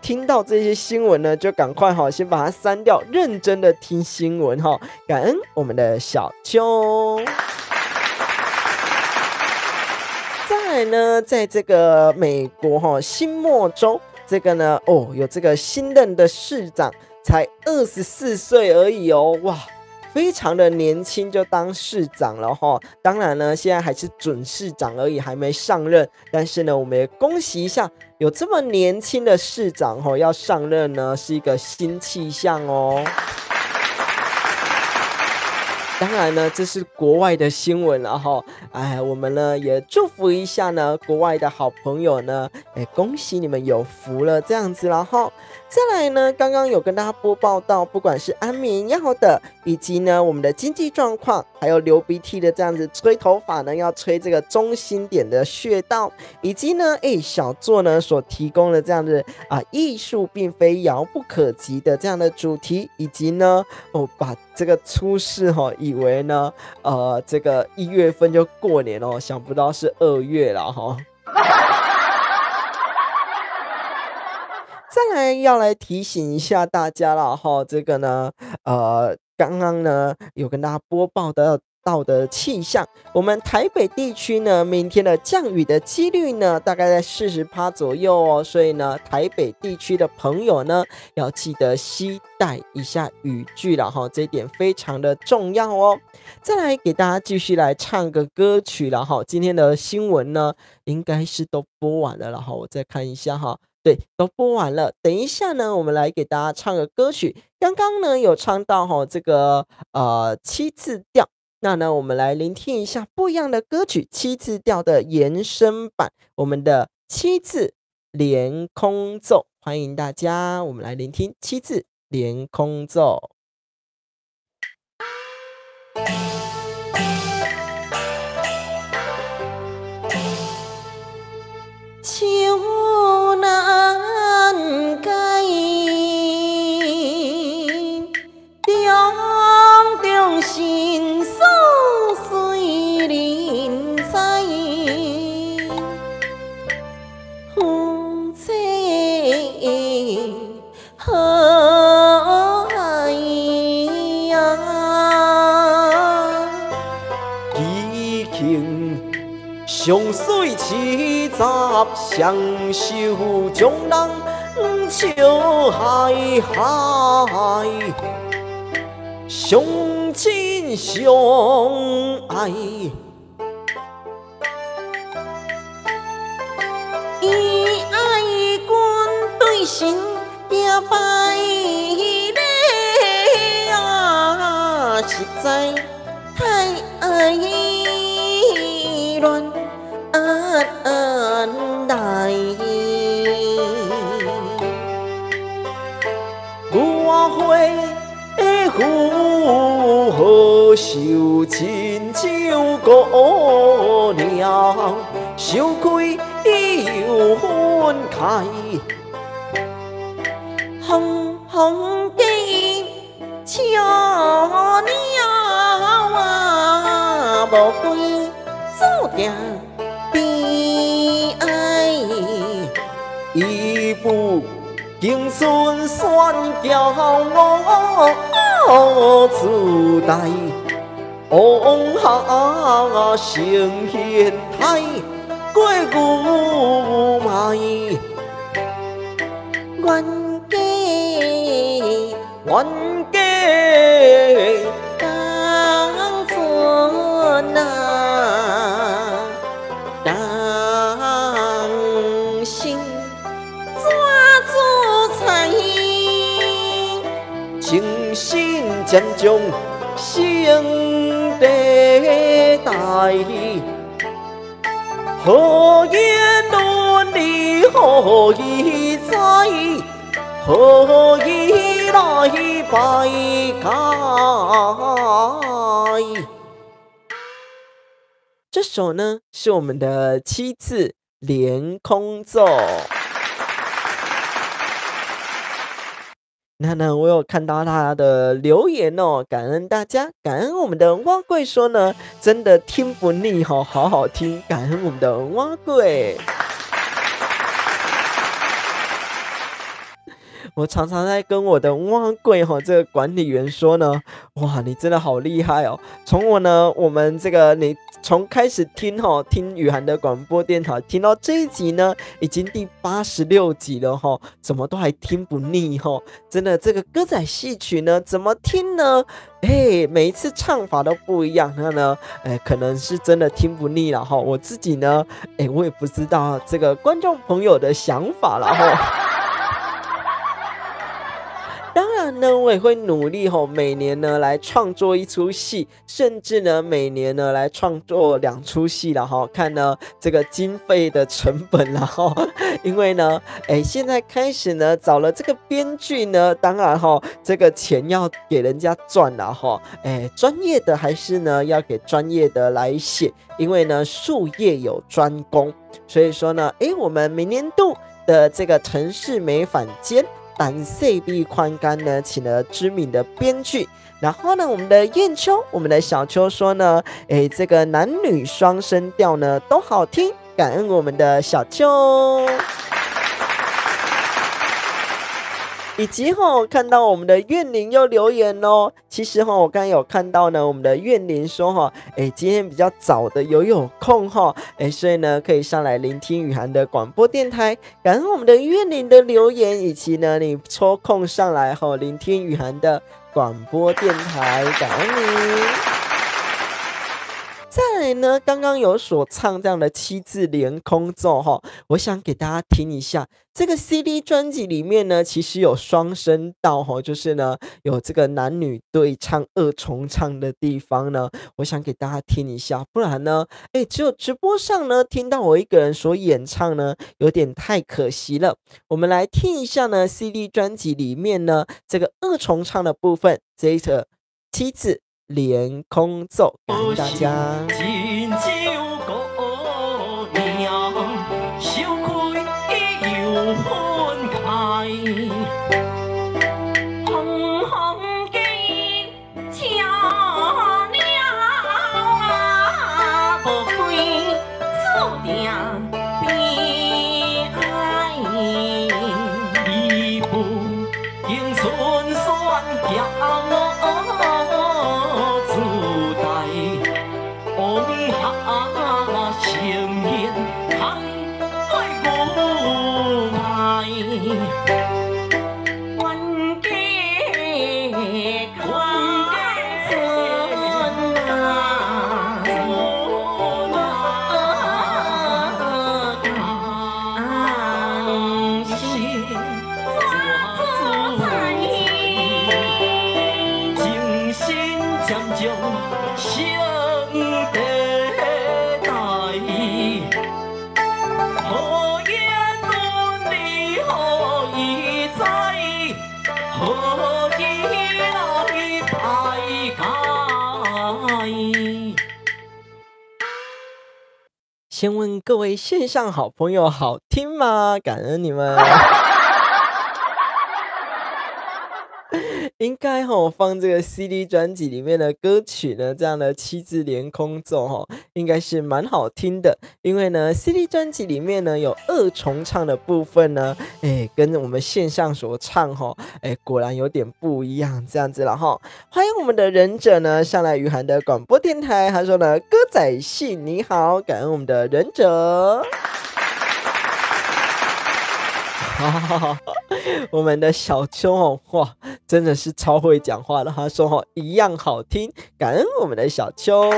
听到这些新闻呢就赶快先把它删掉，认真的听新闻感恩我们的小秋。再来呢，在这个美国新墨州这个呢有这个新任的市长，才24岁而已哇，非常的年轻就当市长了当然呢，现在还是准市长而已，还没上任。但是呢，我们也恭喜一下，有这么年轻的市长要上任呢，是一个新气象当然呢，这是国外的新闻了我们呢也祝福一下呢国外的好朋友呢，恭喜你们有福了这样子啦再来呢，刚刚有跟大家播报到，不管是安眠药的，以及呢我们的经济状况，还有流鼻涕的这样子吹头发呢，要吹这个中心点的穴道，以及呢小作呢所提供的这样子艺术并非遥不可及的这样的主题，以及呢把这个出事以为呢这个1月份就过年想不到是2月了再来要来提醒一下大家了这个呢刚刚呢有跟大家播报到的气象，我们台北地区呢明天的降雨的几率呢大概在40%左右所以呢台北地区的朋友呢要记得携带一下雨具了这一点非常的重要再来给大家继续来唱个歌曲了今天的新闻呢应该是都播完了我再看一下对，都播完了。等一下呢，我们来给大家唱个歌曲。刚刚呢有唱到这个7字调，那呢我们来聆听一下不一样的歌曲，7字调的延伸版，我们的7字连空奏，欢迎大家，我们来聆听7字连空奏。秋难改，中心锁水人在，夫妻和爱呀，已经上水七十相守，将人笑海海，相亲相爱。伊爱阮对心行败咧啊，实在太爱乱来。我会负何受亲像姑娘，想开又分开。风风计笑鸟啊，无归注定悲哀。伊一步经顺选叫我自带，往下成现态，过牛麦，冤家当尊啊，当心抓住财，精心将将生地带，何言伦理何以在？何以来拜改？这首呢是我们的七字连空奏。那呢，我有看到他的留言哦，感恩大家，感恩我们的蛙贵说呢，真的听不腻哦，好好听，感恩我们的蛙贵。我常常在跟我的蛙贵这个管理员说呢，哇，你真的好厉害哦！我们这个你从开始听雨涵的广播电台，听到这一集呢，已经第86集了怎么都还听不腻真的，这个歌仔戏曲呢，怎么听呢？每一次唱法都不一样，那呢，可能是真的听不腻了我自己呢，我也不知道这个观众朋友的想法了当然呢，我也会努力每年呢来创作一出戏，甚至呢每年呢来创作2出戏了看呢这个经费的成本了因为呢，现在开始呢找了这个编剧呢，当然这个钱要给人家赚了专业的还是呢要给专业的来写，因为呢术业有专攻，所以说呢，我们明年度的这个城市美反间。胆色必宽干呢，请了知名的编剧，然后呢，我们的燕秋，我们的小秋说呢，这个男女双声调呢都好听，感恩我们的小秋。以及看到我们的怨灵又留言哦。其实我刚才有看到呢，我们的怨灵说今天比较早的有空所以呢可以上来聆听雨涵的广播电台。感恩我们的怨灵的留言，以及呢你抽空上来聆听雨涵的广播电台，感恩你。再来呢，刚刚有所唱这样的七字连空奏我想给大家听一下。这个 CD 专辑里面呢，其实有双声道就是呢有这个男女对唱二重唱的地方呢，我想给大家听一下，不然呢，只有直播上呢听到我一个人所演唱呢，有点太可惜了。我们来听一下呢 CD 专辑里面呢这个二重唱的部分，这一个七字连空奏，感恩大家。分开，红红的车了啊，无开注定悲哀。一步迎春选叫我自带，往下成现海对牛排。先问各位线上好朋友，好听吗？感恩你们。应该放这个 CD 专辑里面的歌曲呢，这样的7字连空奏应该是蛮好听的。因为呢 CD 专辑里面呢有2重唱的部分呢，跟我们线上所唱果然有点不一样，这样子了哈。欢迎我们的忍者呢上来雨涵的广播电台，他说呢歌仔戏你好，感恩我们的忍者。我们的小秋哇，真的是超会讲话的。他说一样好听，感恩我们的小秋。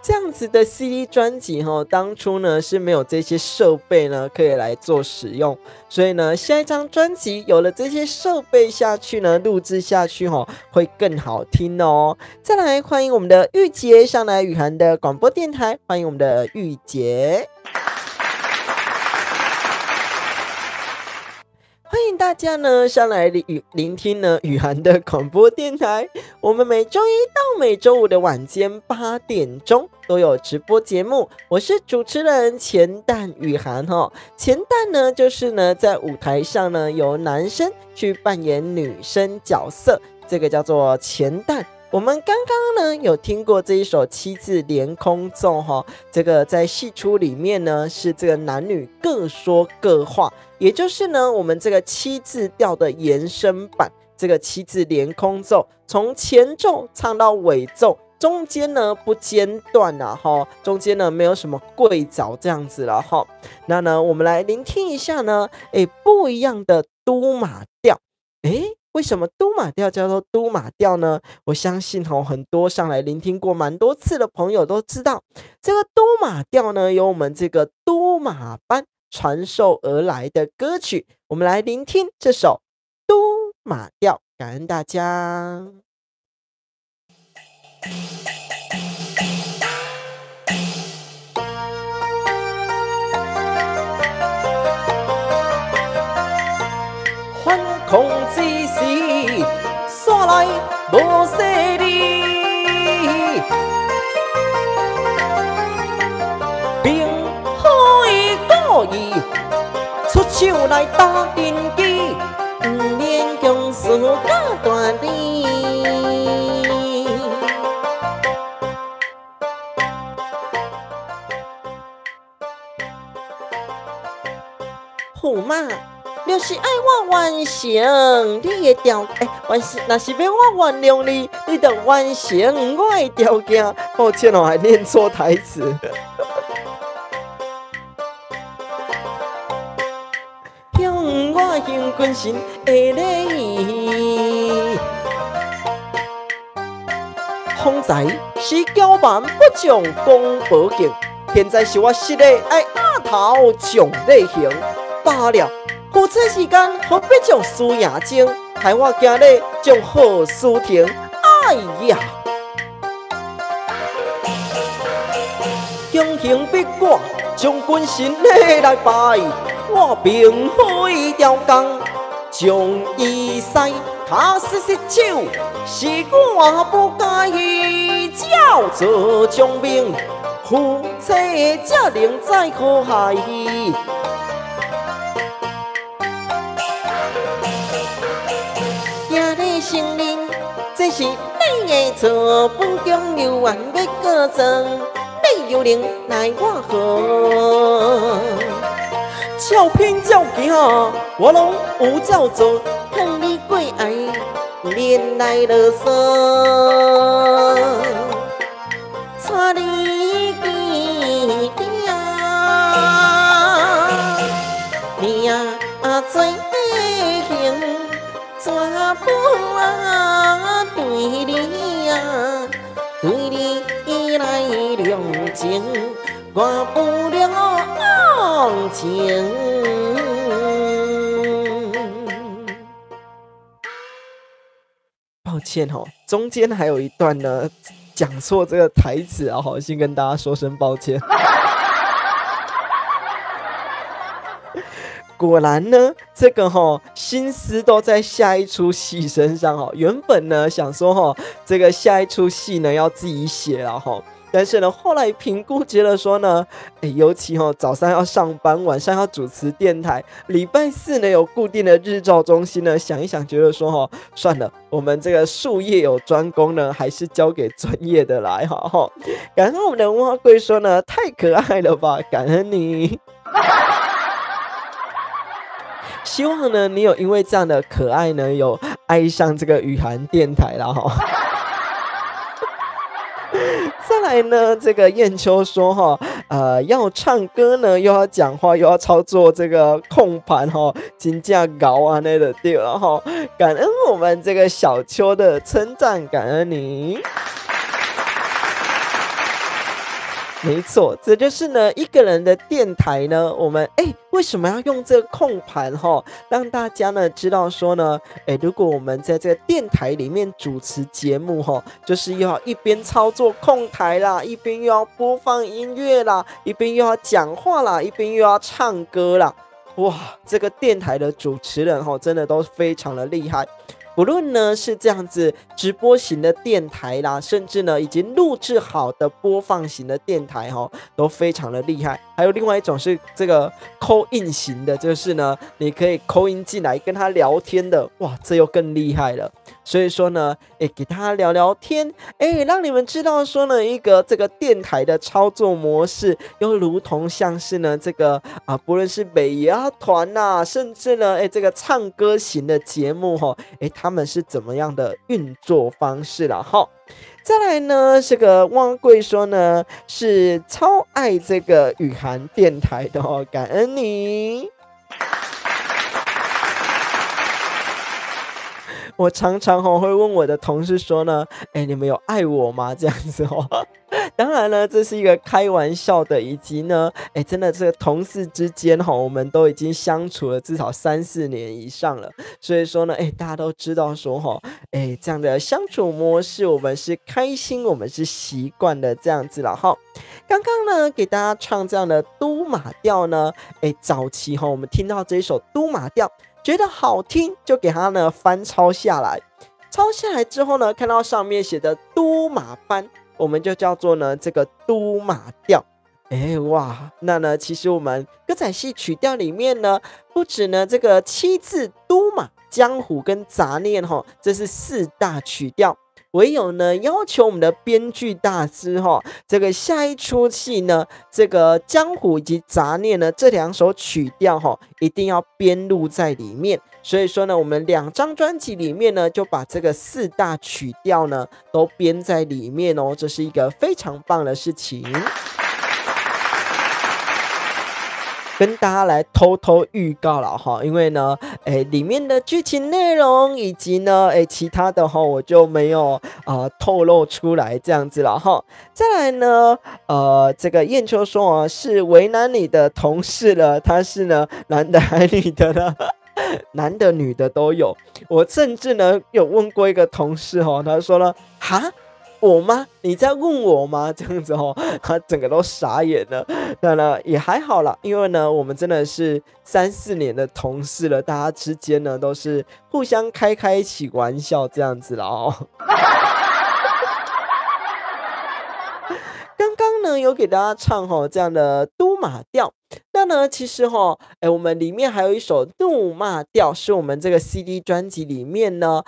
这样子的 CD 专辑当初呢是没有这些设备呢可以来做使用，所以呢下一张专辑有了这些设备下去呢，录制下去会更好听哦。再来欢迎我们的玉洁上来雨涵的广播电台，欢迎我们的玉洁。欢迎大家呢上来聆听呢雨涵的广播电台。我们每周一到每周五的晚间8点钟都有直播节目，我是主持人钱蛋雨涵钱蛋呢就是呢在舞台上呢由男生去扮演女生角色，这个叫做钱蛋。我们刚刚呢有听过这一首7字连空奏这个在戏出里面呢是这个男女各说各话，也就是呢我们这个7字调的延伸版，这个7字连空奏从前奏唱到尾奏，中间呢不间断中间呢没有什么跪凿这样子了那呢我们来聆听一下呢不一样的都马调。为什么都马调叫做都马调呢？我相信很多上来聆听过蛮多次的朋友都知道，这个都马调呢由我们这个都马班传授而来的歌曲。我们来聆听这首都马调，感恩大家。反抗之时，煞来无势理，并开故意出手来打阵机，不免强势甲大力。驸马就是爱我完成你的条件，若是要我原谅你，你就完成我的条件。抱歉还念错台词。向我行军神的礼仪，方才是骄蛮不将功保敬，现在是我实力爱压头将类型罢了。付出时间何必将输赢争，害我今日将好事停。哎呀，强行逼我将军神礼来拜，我并非条工，将伊塞他失手，是我不介意，叫做将命，夫妻才能再可害。承认这是你的错，本宫有冤要告状，你有能奈我何？照拼照行，我拢有照做，看你过爱，连来啰嗦，差你记定，你呀做行。怎不对你对你来量情，我不了情。抱歉中间还有一段呢讲错这个台词啊，先跟大家说声抱歉。果然呢，这个心思都在下一出戏身上原本呢想说这个下一出戏呢要自己写了但是呢，后来评估觉得说呢，尤其早上要上班，晚上要主持电台，礼拜四呢有固定的日照中心呢，想一想觉得说算了，我们这个术业有专攻呢，还是交给专业的来哈。感恩我们的文化贵说呢，太可爱了吧，感恩你。希望呢，你有因为这样的可爱呢，有爱上这个雨涵电台啦哈。再来呢，这个燕秋说要唱歌呢，又要讲话，又要操作这个控盘真正搞啊那个对了哈。感恩我们这个小秋的称赞，感恩你。没错，这就是呢一个人的电台呢，我们为什么要用这个控盘让大家呢知道说呢，如果我们在这个电台里面主持节目就是又要一边操作控台啦，一边又要播放音乐啦，一边又要讲话啦，一边又要唱歌啦，哇，这个电台的主持人真的都非常的厉害。不论呢是这样子直播型的电台啦，甚至呢已经录制好的播放型的电台都非常的厉害。还有另外一种是这个 call in 型的，就是呢你可以 call in 进来跟他聊天的，哇，这又更厉害了。所以说呢给他聊聊天，让你们知道说呢一个这个电台的操作模式，又如同像是呢这个不论是美牙团啊，甚至呢这个唱歌型的节目他们是怎么样的运作方式啦齁。再来呢，这个汪贵说呢是超爱这个雨涵电台的感恩你。我常常会问我的同事说呢，你们有爱我吗？这样子当然呢，这是一个开玩笑的，以及呢，真的这个同事之间我们都已经相处了至少3-4年以上了，所以说呢，大家都知道说这样的相处模式，我们是开心，我们是习惯的这样子了哈。刚刚呢，给大家唱这样的都马调呢，早期我们听到这一首都马调，觉得好听，就给它呢翻抄下来。抄下来之后呢，看到上面写的都马班，我们就叫做呢这个都马调。哇，那呢其实我们歌仔戏曲调里面呢，不止呢这个7字都马、江湖跟杂念这是4大曲调。唯有呢要求我们的编剧大师这个下一出戏呢，这个江湖以及杂念呢这2首曲调一定要编录在里面。所以说呢，我们2张专辑里面呢，就把这个4大曲调呢都编在里面这是一个非常棒的事情。跟大家来偷偷预告了因为呢里面的剧情内容以及呢其他的我就没有透露出来这样子了再来呢这个燕秋说是为难你的同事了，他是呢男的还女的呢？男的女的都有。我甚至呢有问过一个同事他说了哈，我吗？你在问我吗？这样子他整个都傻眼了。那呢也还好啦，因为呢我们真的是3-4年的同事了，大家之间呢都是互相开起玩笑这样子了刚刚呢有给大家唱这样的都马调，那呢其实我们里面还有一首怒骂调，是我们这个 CD 专辑里面呢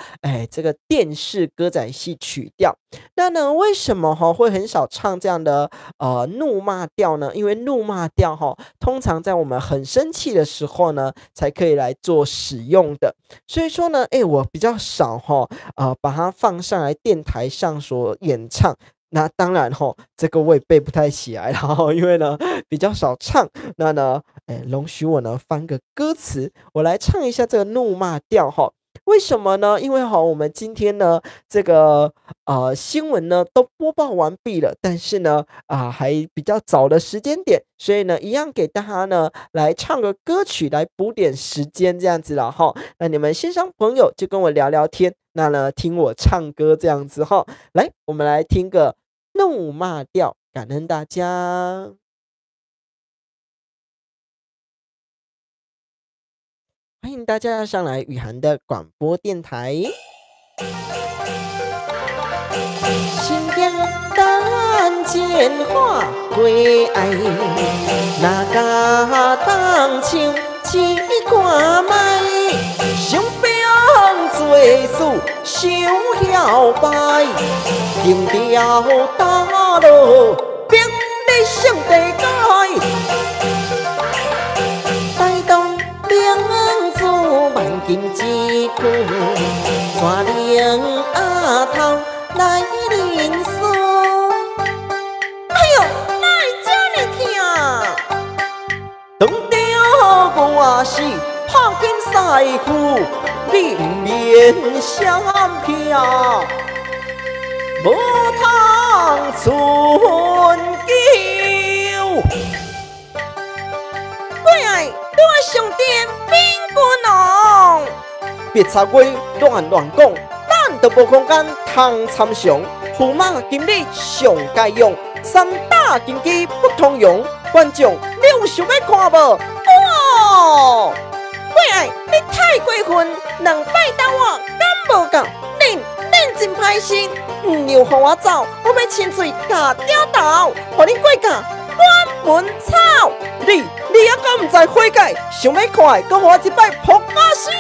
这个电视歌仔戏曲调。那呢为什么会很少唱这样的怒骂调呢？因为怒骂调通常在我们很生气的时候呢才可以来做使用的，所以说呢我比较少把它放上来电台上所演唱。那当然这个我也背不太起来了因为呢比较少唱。那呢容许我呢翻个歌词，我来唱一下这个怒骂调为什么呢？因为我们今天呢这个新闻呢都播报完毕了，但是呢还比较早的时间点，所以呢一样给大家呢来唱个歌曲来补点时间这样子了那你们线上朋友就跟我聊聊天，那呢听我唱歌这样子来，我们来听个怒骂调，感恩大家。欢迎大家上来雨涵的广播电台。心中的安静莲花归爱，哪敢当唱一歌麦？上兵做事想摇摆，定调打落兵力上地界。带动兵子万金之躯，带领阿头来临书。哎呦，哪会这么疼？当着我是拍紧师傅，你不免闪避，无通存救。贵爱，你我上殿兵军王，别插话乱讲，咱都无空间通参详。驸马今日上该用，三打金鸡不通用。观众，你有想要看无？哇！贵爱，你太过分，两摆打我敢无够？恁真歹心，唔要互我走，我要亲嘴甲掉头，互你过甲关门草。你还阁唔知悔改？想要看的，阁互我一摆扑啊声！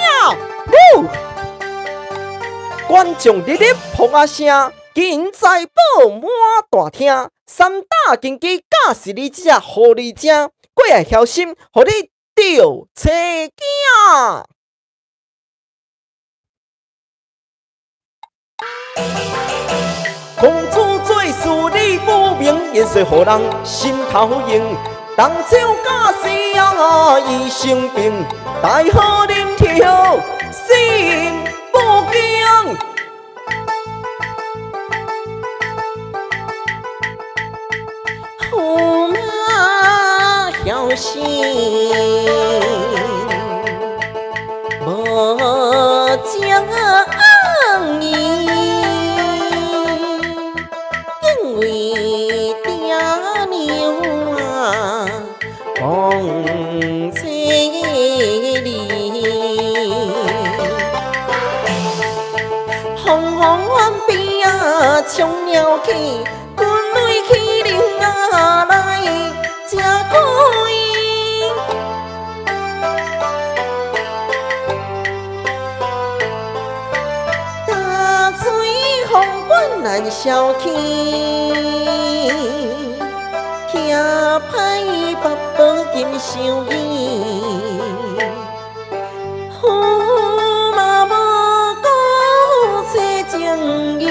观众日日扑啊声，金财宝满大厅，三打金鸡假是你只互你正，贵爱小心，互你掉车囝。公主做事理不明，言说互人心头硬。当朝假死啊，已生病，待好恁跳心不惊。驸马小心，无将伊，因为爹娘啊，放车里，红红边啊，冲了去。泪去流啊来，才开。大水风滚难消去，骑歹八宝金收衣。驸马无顾切情义。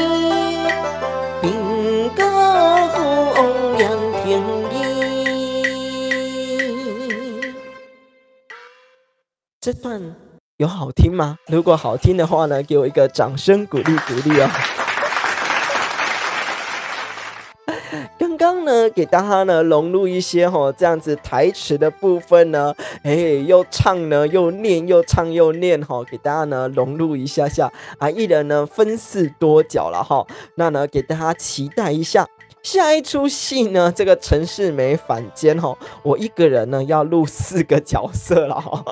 这段有好听吗？如果好听的话呢，给我一个掌声鼓励哦。刚刚呢，给大家呢融入一些这样子台词的部分呢，又唱呢又念，又唱又念给大家呢融入一下啊，一人呢分饰多角了哈。那呢，给大家期待一下。下一出戏呢，这个陈世美反间我一个人呢要录4个角色了哈。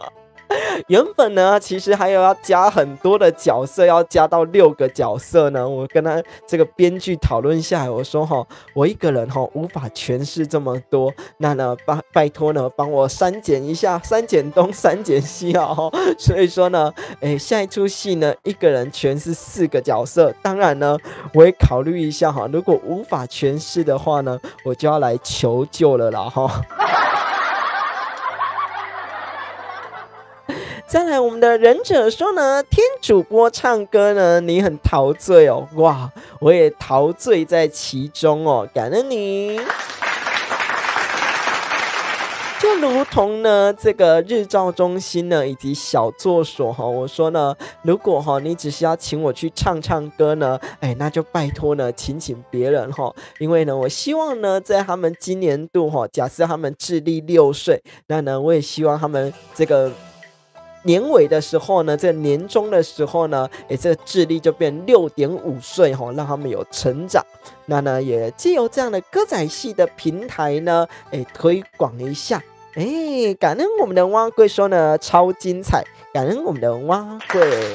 原本呢，其实还有要加很多的角色，要加到6个角色呢。我跟他这个编剧讨论下来，我说我一个人无法诠释这么多，那呢拜托呢帮我删减一下，删减东删减西啊。所以说呢，下一出戏呢一个人诠释4个角色。当然呢，我也考虑一下如果无法诠释的话呢，我就要来求救了啦哈。再来，我们的忍者说呢，听主播唱歌呢，你很陶醉哦，哇，我也陶醉在其中哦，感恩你。就如同呢，这个日照中心呢，以及小作所我说呢，如果你只是要请我去唱歌呢，那就拜托呢，请别人因为呢，我希望呢，在他们今年度假设他们智力6岁，那呢，我也希望他们这个。年尾的时候呢，这个年终的时候呢，这个智力就变6.5岁让他们有成长。那呢，也藉由这样的歌仔戏的平台呢，推广一下。感恩我们的蛙贵说呢，超精彩，感恩我们的蛙贵。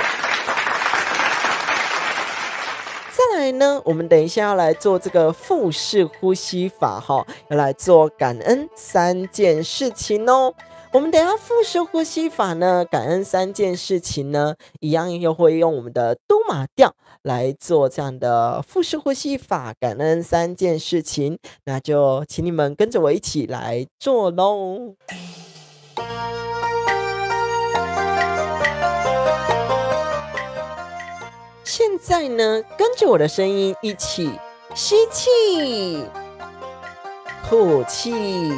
再来呢，我们等一下要来做这个腹式呼吸法哈，要来做感恩3件事情哦。我们等一下腹式呼吸法呢，感恩3件事情呢，一样又会用我们的都马调来做这样的腹式呼吸法，感恩3件事情。那就请你们跟着我一起来做喽。现在呢，跟着我的声音一起吸气，吐气，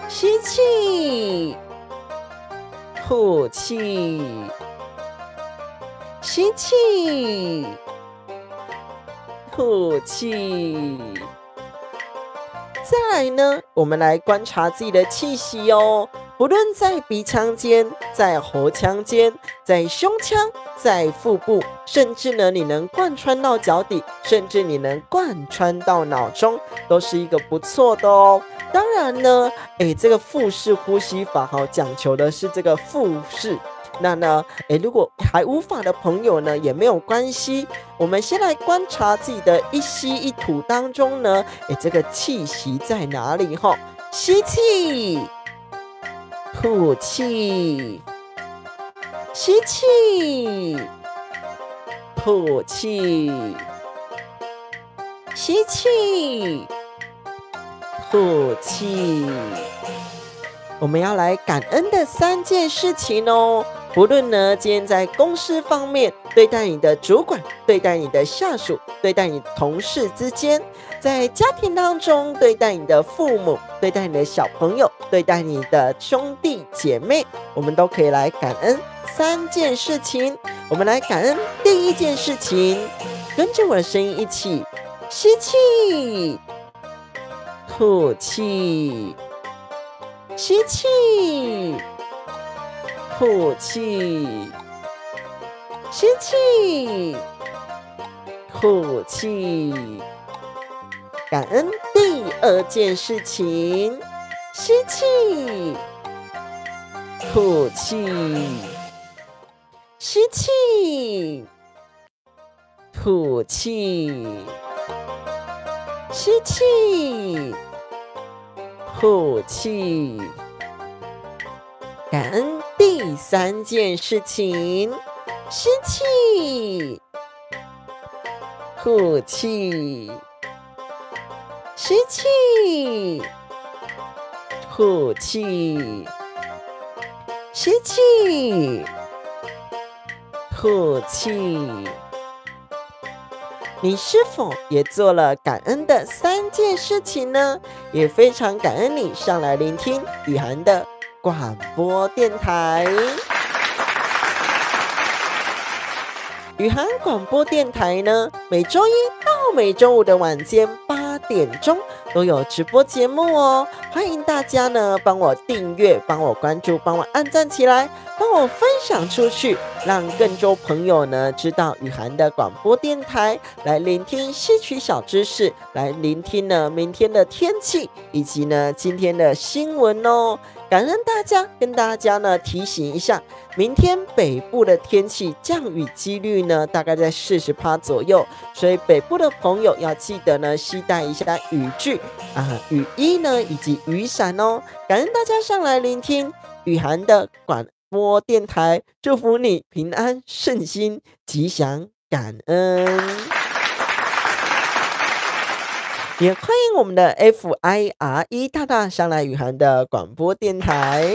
吸气，吐气，吸气，吐气。再来呢，我们来观察自己的气息哦。不论在鼻腔间、在喉腔间、在胸腔、在腹部，甚至呢你能贯穿到脚底，甚至你能贯穿到脑中，都是一个不错的哦。当然呢，这个腹式呼吸法讲求的是这个腹式。那呢，如果还无法的朋友呢，也没有关系。我们先来观察自己的一吸一吐当中呢，这个气息在哪里哈？吸气，吐气，吸气，吐气，吸气，吐气。我们要来感恩的3件事情哦。不论呢，今天在公司方面对待你的主管，对待你的下属，对待你同事之间，在家庭当中对待你的父母，对待你的小朋友，对待你的兄弟姐妹，我们都可以来感恩3件事情。我们来感恩第1件事情，跟着我的声音一起吸气，吐气，吸气，吐气，吸气，吐气。感恩第2件事情，吸气，吐气，吸气，吐气，吸气，吐气。感恩第3件事情，吸气，吐气，吸气，吐气，吸气，吐气。你是否也做了感恩的3件事情呢？也非常感恩你上来聆听雨涵的广播电台。雨涵广播电台呢，每周一到每周五的晚间8点钟都有直播节目哦。欢迎大家呢帮我订阅、帮我关注、帮我按赞起来，帮我分享出去，让更多朋友呢知道雨涵的广播电台，来聆听吸取小知识，来聆听呢明天的天气以及呢今天的新闻哦。感恩大家，跟大家呢提醒一下，明天北部的天气降雨几率呢大概在40%左右，所以北部的朋友要记得呢携带一下雨具雨衣呢以及雨伞哦。感恩大家上来聆听雨涵的广播电台，祝福你平安顺心吉祥，感恩。也欢迎我们的 FIRE 大大上来雨涵的广播电台。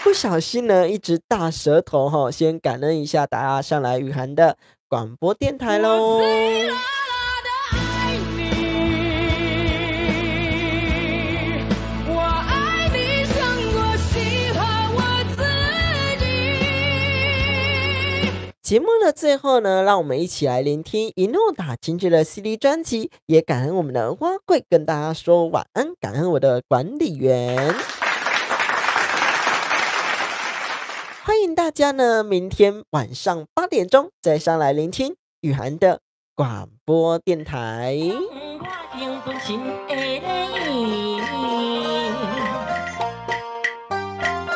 不小心呢一直大舌头先感恩一下大家上来雨涵的广播电台咯。节目的最后呢，让我们一起来聆听一诺打精致的 CD 专辑，也感恩我们的花贵跟大家说晚安，感恩我的管理员。欢迎大家呢明天晚上8点钟再上来聆听雨涵的广播电台。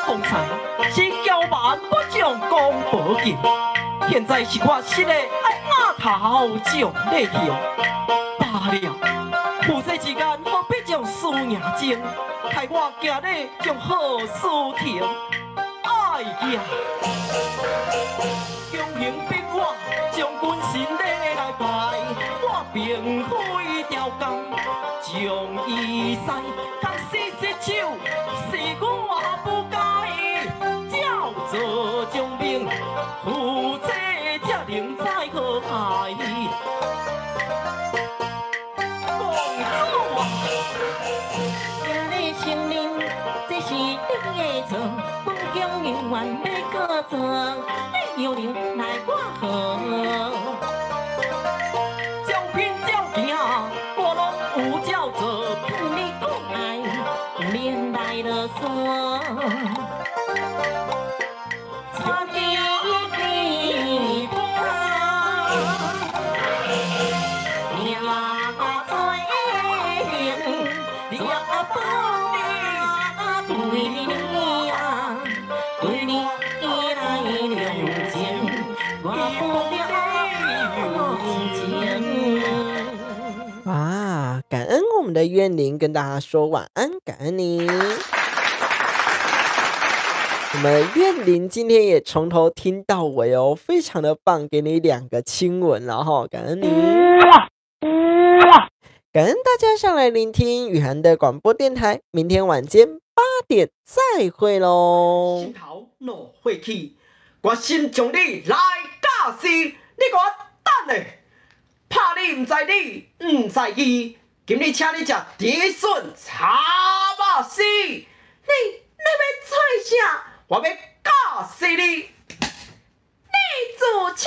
风采是骄蛮不将功保健。现在是我实的爱额头上咧行，罢了，负债之间何必将事业争，害我今日将好事停。哎呀，强行逼我将军神礼来拜，我并非条工，将伊使，通死失手，是我不该，照做将命，负债才能再可害。公主啊，今日承认这是你的错，本将永远要告状，你有能来我何？照片照行，我拢有照做，看你讲爱，连来了说。穿着衣服，命最行，我不对你啊，对你来留情，我不了情。哇，感恩我们的怨灵跟大家说晚安，感恩你。我们怨灵今天也从头听到尾哦，非常的棒，给你2个亲吻了哈，感恩你。感恩大家上来聆听雨涵的广播电台，明天晚间8点再会喽。心头怒火起，我心将你来教示，你给我等咧，怕你唔知你唔知伊，今日请你食竹笋炒肉丝，你要做啥？我要教示你，你自手。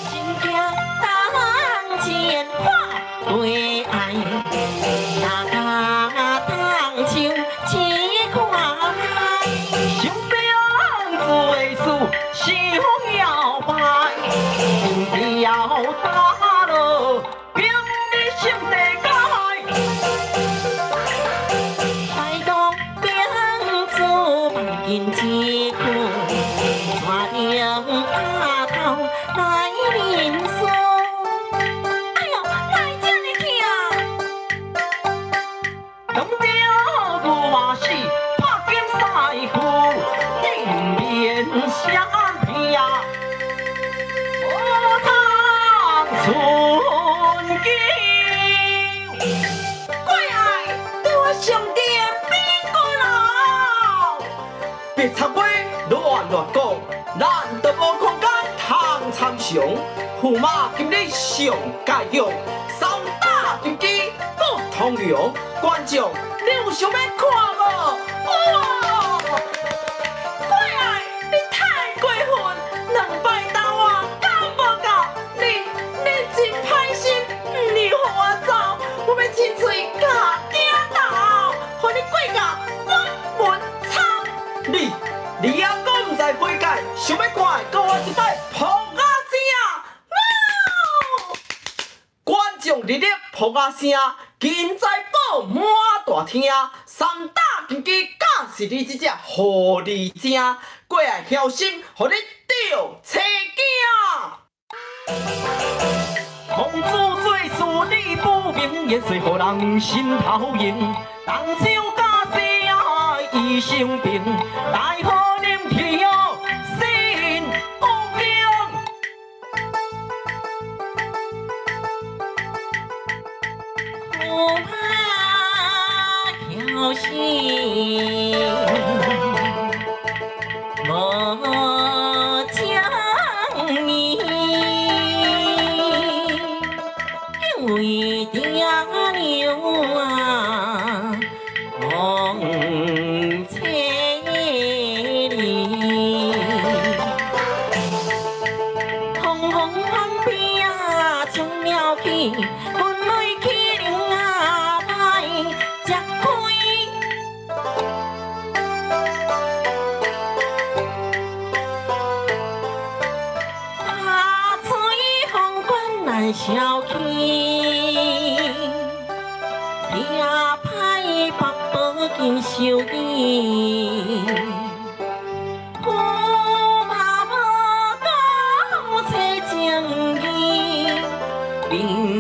心惊当前看对爱，哪当手只看海，想兵做事想摇摆，不要打落兵你心地改。来当兵做万斤之苦，带领阿头来认输。哎呦，来这么疼！当着我是拍金赛虎，定面相片，我当寸金。怪爱对我上帝变过了，别插嘴乱讲，咱都无空间通参详。驸马今日上解用，三打金鸡不通用，观众你有想要看无？哇！怪爱你太过分，2摆斗我够无够？你真歹心，唔离互我走，我要亲嘴甲顶头，互你过到我门草。你还阁唔知悔改，想要看的，给我一摆扑啊声！观众热烈扑啊声，金财宝满大厅，三打金鸡假是你这只狐狸精，过来小心，互你着车囝。公主做事理不明，言虽互人心头硬，动手假死啊医生病，大好能跳心无病。驸马小心，无将面，因为爹娘啊望千里，风风风边啊冲了去，分泪去灵啊来吃亏。大水风管难消去，也歹白宝金收伊。名